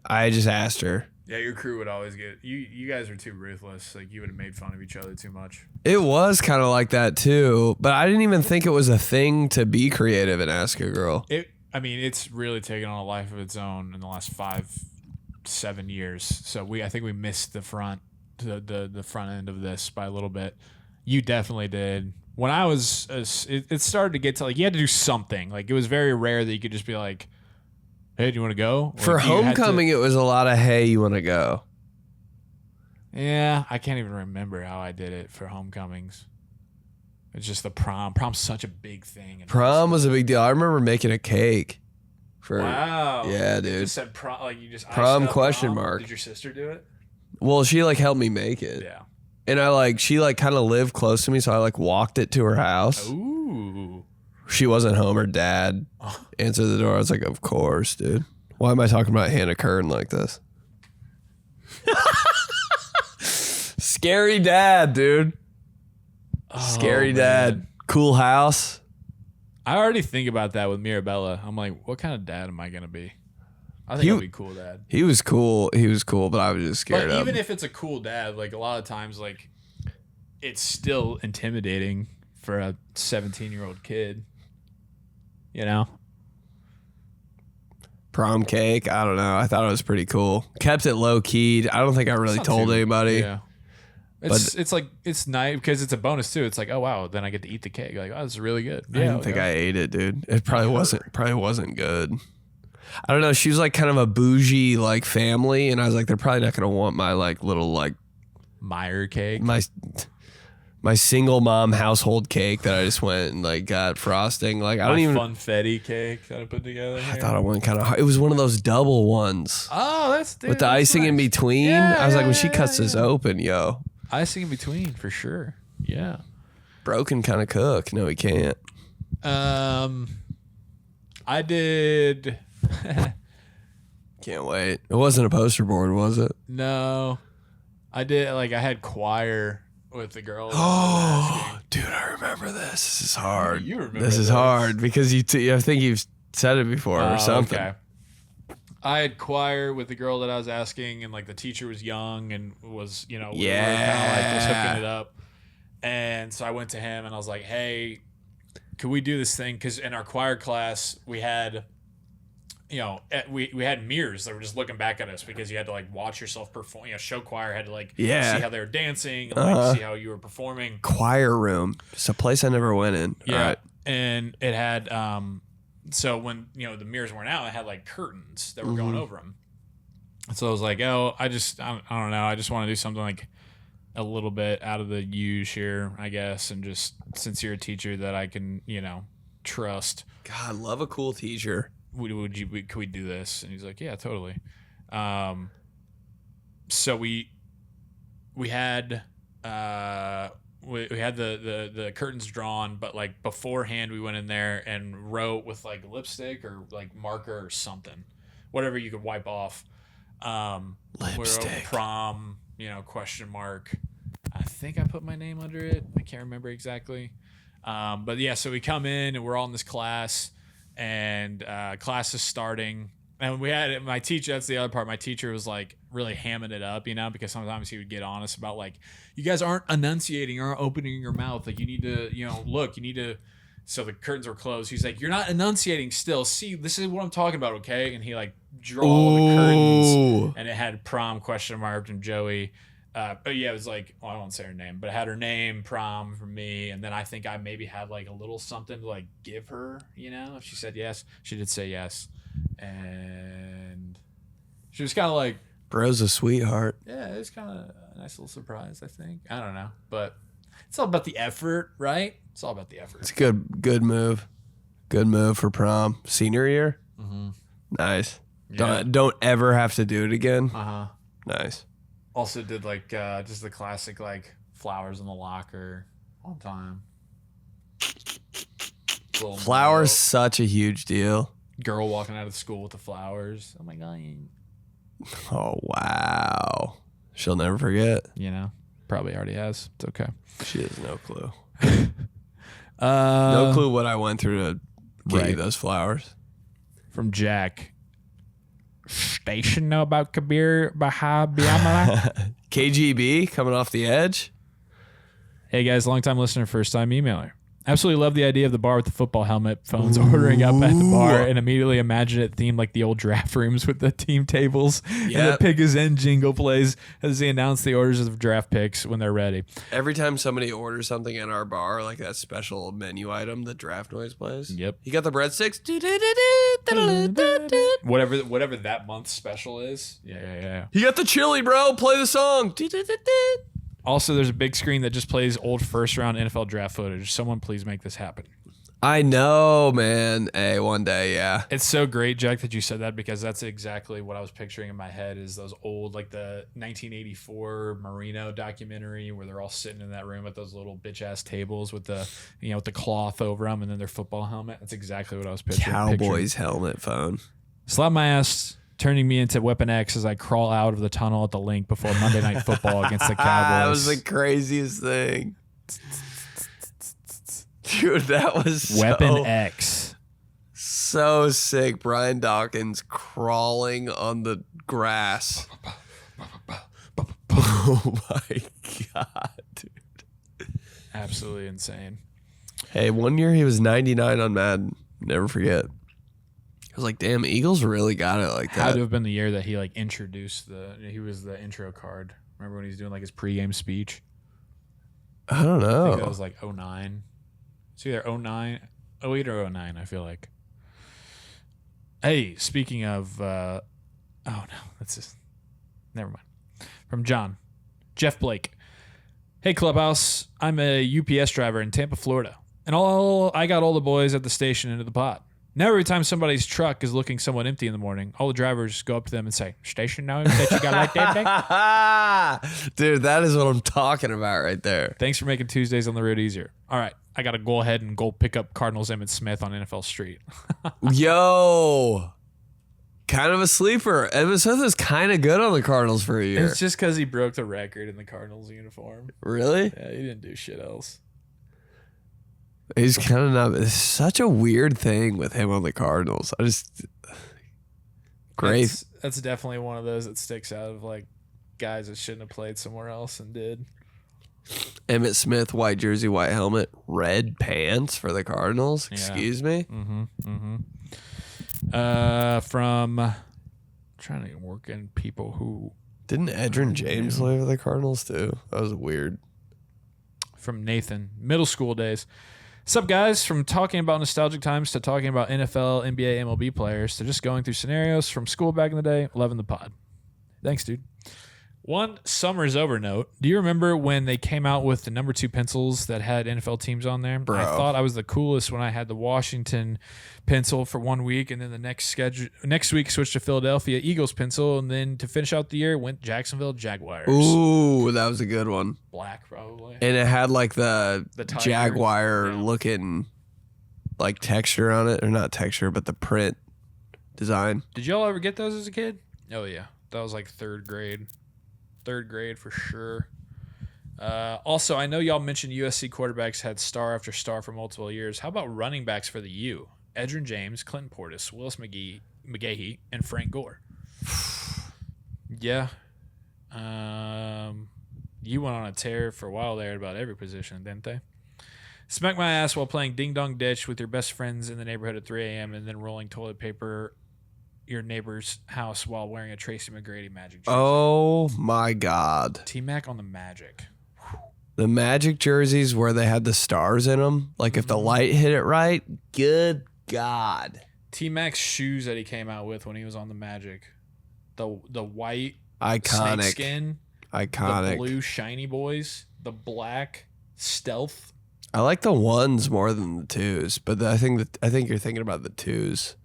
I just asked her. Yeah, your crew would always get you guys were too ruthless. Like you would have made fun of each other too much. It was kind of like that too, but I didn't even think it was a thing to be creative and ask a girl. It's really taken on a life of its own in the last 5-7 years. So I think we missed the front end of this by a little bit. You definitely did. When I was, it started to get to like you had to do something. Like it was very rare that you could just be like, "Hey, do you want to go?" For homecoming, it was a lot of "Hey, you want to go?" Yeah, I can't even remember how I did it for homecomings. It's just the prom. Prom's such a big thing. Prom was a big deal. I remember making a cake. Wow. Yeah, dude. You just said prom, like you just prom iced up question prom. mark. Did your sister do it? Well, she like helped me make it. Yeah. And she like kind of lived close to me, so I like walked it to her house. Ooh. She wasn't home. Her dad answered the door. I was like, of course, dude. Why am I talking about Hannah Kern like this? Scary dad, dude. Scary dad. Cool house. I already think about that with Mirabella. I'm like, what kind of dad am I going to be? I think I'll be cool dad. He was cool, but I was just scared of him. Even if it's a cool dad, like a lot of times, like it's still intimidating for a 17-year-old kid. You know? Prom cake, I don't know. I thought it was pretty cool. Kept it low keyed. I don't think I really told anybody. Yeah. It's like it's nice because it's a bonus too. It's like, oh wow, then I get to eat the cake. Like, oh, this is really good. I didn't think I ate it, dude. It probably wasn't good. I don't know. She was like kind of a bougie like family, and I was like, they're probably not gonna want my like little like Meyer cake. My single mom household cake that I just went and like got frosting. Like I don't even funfetti cake that I put together. I thought I went kind of hard. It was one of those double ones. Oh, with the icing in between. Yeah, I was like, when she cuts this open, yo. Icing in between for sure. Yeah. Broken kind of cook. No, he can't. I did. Can't wait. It wasn't a poster board, was it? No, I did. Like I had choir with the girl. Oh, dude, I remember this. This is hard. You remember this is hard because I think you've said it before or something. Okay. I had choir with the girl that I was asking, and like the teacher was young and was, we were kind of like just hooking it up. And so I went to him and I was like, "Hey, could we do this thing?" Because in our choir class we had, we had mirrors that were just looking back at us because you had to like watch yourself perform. Show choir had to like see how they were dancing and like see how you were performing. Choir room, it's a place I never went in. Yeah, all right. And it had so when the mirrors weren't out, it had like curtains that were going over them. So I was like, oh, I don't know. I just want to do something like a little bit out of the use here, I guess. And just since you're a teacher that I can, trust. God, love a cool teacher. Could we do this? And he's like, yeah, totally. So we had, we had the curtains drawn, but like beforehand we went in there and wrote with like lipstick or like marker or something, whatever you could wipe off. Lipstick. We wrote prom, question mark. I think I put my name under it. I can't remember exactly. But yeah, so we come in and we're all in this class, and class is starting. And we had my teacher. That's the other part. My teacher was like really hamming it up, because sometimes he would get honest about like, you guys aren't enunciating or opening your mouth. Like you need to, look. You need to. So the curtains were closed. He's like, you're not enunciating still. See, this is what I'm talking about, okay? And he like drew all the curtains, and it had prom ? And Joey. But yeah, it was like, I won't say her name, but it had her name, prom, for me. And then I think I maybe had like a little something to like give her, if she said yes. She did say yes. And she was kind of like, Bro's a sweetheart. yeah, it was kind of a nice little surprise, I think. I don't know. But it's all about the effort, right? It's all about the effort. It's a good move. Good move for prom. Senior year? Mm-hmm. Nice. Yeah. Don't ever have to do it again. Uh-huh. Nice. Also did like just the classic like flowers in the locker all the time. Flowers, such a huge deal. Girl walking out of school with the flowers. Oh my God. Oh, wow. She'll never forget. Probably already has. It's okay. She has no clue. No No clue what I went through to get you those flowers. From Jack. Station know about Kabir Bahabiamala? KGB coming off the edge. Hey guys, long time listener, first time emailer. Absolutely love the idea of the bar with the football helmet, phones ordering up at the bar, and immediately imagine it themed like the old draft rooms with the team tables. And the pick is in jingle plays as they announce the orders of draft picks when they're ready. Every time somebody orders something in our bar, like that special menu item, the draft noise plays. Yep. You got the breadsticks? Whatever that month's special is. Yeah. You got the chili, bro. Play the song. Also, there's a big screen that just plays old first round NFL draft footage. Someone please make this happen. I know, man. Hey, one day, yeah. It's so great, Jack, that you said that, because that's exactly what I was picturing in my head is those old, like the 1984 Marino documentary where they're all sitting in that room at those little bitch-ass tables with the, with the cloth over them and then their football helmet. That's exactly what I was picturing. Cowboys helmet phone. Slap my ass, turning me into Weapon X as I crawl out of the tunnel at the link before Monday Night Football against the Cowboys. That was the craziest thing. Dude, that was Weapon X. So sick. Brian Dawkins crawling on the grass. Oh my God, dude. Absolutely insane. Hey, one year he was 99 on Madden. Never forget. I was like, damn, Eagles really got it like that. Had to have been the year that he like introduced he was the intro card. Remember when he was doing like his pregame speech? I don't know. I think that was like 09. It's either 09, 08 or 09, I feel like. Hey, speaking of, oh no, that's just, never mind. From John, Jeff Blake. Hey, Clubhouse. I'm a UPS driver in Tampa, Florida. And I got all the boys at the station into the pot. Now every time somebody's truck is looking somewhat empty in the morning, all the drivers go up to them and say, "Station know that you got like that today?" Dude, that is what I'm talking about right there. Thanks for making Tuesdays on the road easier. All right, I got to go ahead and go pick up Cardinals Emmitt Smith on NFL Street. Yo, kind of a sleeper. Emmitt Smith is kind of good on the Cardinals for a year. It's just because he broke the record in the Cardinals uniform. Really? Yeah, he didn't do shit else. He's kind of not. It's such a weird thing with him on the Cardinals. Great. That's definitely one of those that sticks out of like guys that shouldn't have played somewhere else and did. Emmitt Smith, white jersey, white helmet, red pants for the Cardinals. Yeah. Excuse me. From trying to work in people who Didn't Edgerrin James play for the Cardinals too? That was weird. From Nathan, middle school days. Sup, guys? From talking about nostalgic times to talking about NFL, NBA, MLB players to just going through scenarios from school back in the day. Loving the pod. Thanks, dude. One summer's over note. Do you remember when they came out with the number 2 pencils that had NFL teams on there? Bro. I thought I was the coolest when I had the Washington pencil for 1 week, and then the next week switched to Philadelphia Eagles pencil, and then to finish out the year went Jacksonville Jaguars. Ooh, that was a good one. Black, probably. And it had like the Tigers. Jaguar looking like texture on it, or not texture, but the print design. Did y'all ever get those as a kid? Oh yeah, that was like third grade for sure. Also, I know y'all mentioned USC quarterbacks had star after star for multiple years. How about running backs for the U? Edgerrin James, Clinton Portis, Willis McGahee, and Frank Gore. Yeah. You went on a tear for a while there at about every position, didn't they? Smack my ass while playing Ding Dong Ditch with your best friends in the neighborhood at 3 a.m. and then rolling toilet paper your neighbor's house while wearing a Tracy McGrady Magic jersey. Oh my God. T-Mac on the Magic. The Magic jerseys where they had the stars in them. Like if the light hit it right, good God. T-Mac's shoes that he came out with when he was on the Magic. The white Iconic. snakeskin. Iconic. The blue shiny boys. The black stealth. I like the ones more than the twos, but I think you're thinking about the twos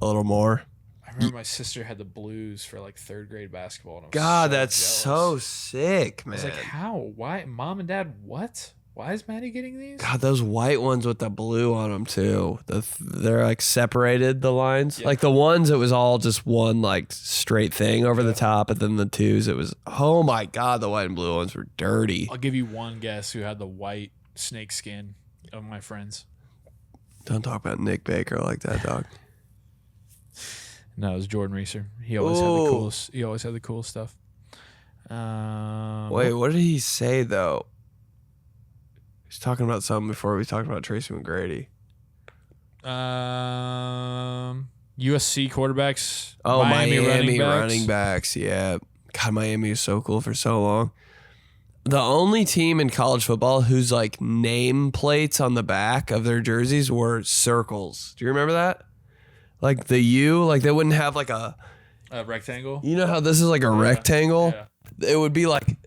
a little more. I remember my sister had the blues for like third grade basketball. And I was God, so that's so jealous. sick, man. I was like, how? Why? Mom and Dad, what? Why is Maddie getting these? God, those white ones with the blue on them too. They're like separated, the lines. Yeah. Like the ones, it was all just one like straight thing over the top, and then the twos, it was, oh my God, the white and blue ones were dirty. I'll give you one guess who had the white snake skin of my friends. Don't talk about Nick Baker like that, dog. No, it was Jordan Reeser. He always had the coolest. He always had the coolest stuff. Wait, what did he say though? He's talking about something before we talked about Tracy McGrady. USC quarterbacks. Oh, Miami running backs. running backs. Yeah. God, Miami is so cool for so long. The only team in college football whose like name plates on the back of their jerseys were circles. Do you remember that? Like the U, like they wouldn't have like a rectangle. You know how this is like a rectangle? Yeah. It would be like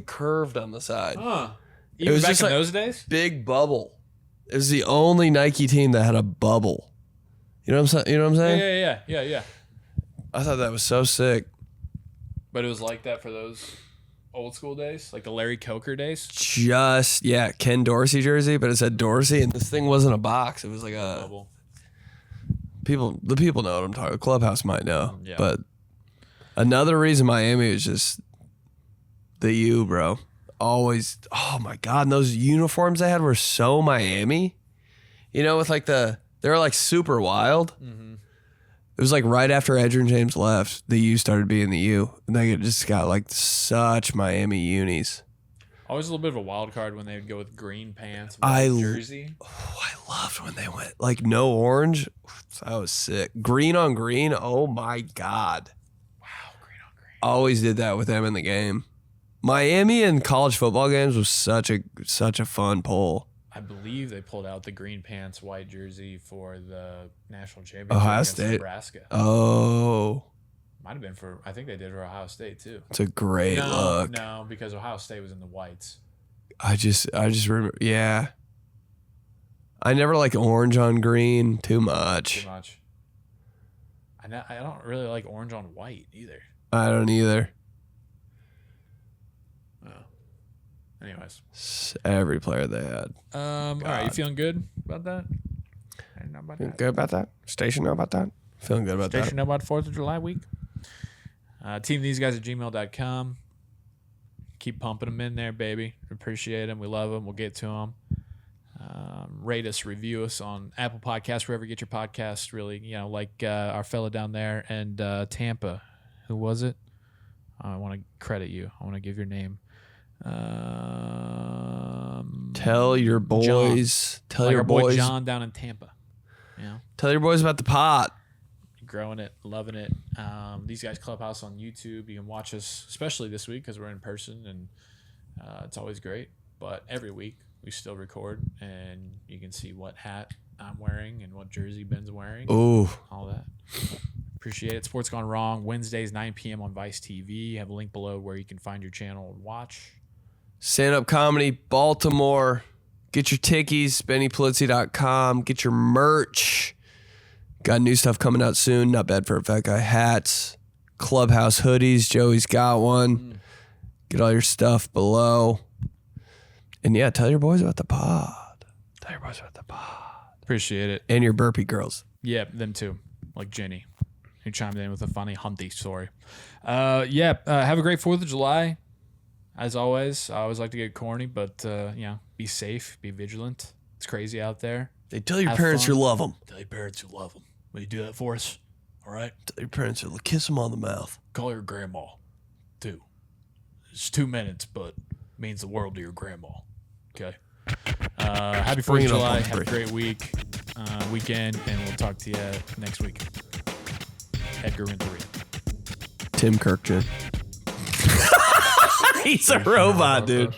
curved on the side. Huh. It Even was back just in like those days? big bubble. It was the only Nike team that had a bubble. You know what I'm saying? You know what I'm saying? Yeah. I thought that was so sick. But it was like that for those old school days, like the Larry Coker days. Just Ken Dorsey jersey, but it said Dorsey, and this thing wasn't a box. It was like a Bubble. the people know what I'm talking about. Clubhouse might know. Yeah. But another reason Miami is just the U, bro. Always, oh my God, and those uniforms they had were so Miami. You know, with like they were like super wild. Mm-hmm. It was like right after Edgerrin James left, the U started being the U. And they just got like such Miami unis. Always a little bit of a wild card when they would go with green pants, I white jersey. Oh, I loved when they went like no orange. That was sick. Green on green. Oh my God. Wow, green on green. Always did that with them in the game. Miami in college football games was such a fun pull. I believe they pulled out the green pants, white jersey for the national championship Ohio against State. Nebraska. Oh, Might have been for, I think they did for Ohio State too. it's a great look. No, because Ohio State was in the whites. I just remember. Yeah, I never liked orange on green too much. Too much. I don't really like orange on white either. I don't either. Anyways, Every player they had. all right, you feeling good about that? I don't know about Feeling that. good about that? Station know about that? Feeling good about Station that? know about 4th of July week. Teamtheseguys@gmail.com. Keep pumping them in there, baby. Appreciate them. We love them. We'll get to them. Rate us, review us on Apple Podcasts, wherever you get your podcasts. Really, like our fella down there and Tampa. Who was it? I want to credit you. I want to give your name. Tell your boys. Tell like your our boy boys. John down in Tampa. Tell your boys about the pot. Growing it, loving it. These guys Clubhouse on YouTube. You can watch us, especially this week because we're in person, and it's always great. But every week we still record, and you can see what hat I'm wearing and what jersey Ben's wearing. Ooh. All that. Appreciate it. Sports Gone Wrong, Wednesdays, 9 p.m. on Vice TV. Have a link below where you can find your channel and watch. Stand-up comedy, Baltimore. Get your tickies, BennyPolizzi.com. Get your merch. Got new stuff coming out soon. Not bad for a fat guy. Hats, Clubhouse hoodies. Joey's got one. Get all your stuff below. And yeah, tell your boys about the pod. Tell your boys about the pod. Appreciate it. And your burpee girls. Yeah, them too. Like Jenny, who chimed in with a funny Humpty story. Have a great 4th of July. As always, I always like to get corny, but be safe, be vigilant. It's crazy out there. Hey, tell your Have parents fun. you love them. Tell your parents you love them. Will you do that for us? All right. Tell your parents you kiss them on the mouth. Call your grandma, too. It's 2 minutes, but means the world to your grandma. Okay. Happy 4th of July. Have a great weekend, and we'll talk to you next week. Edgar Renteria. Tim Kirkchin. He's a robot, dude.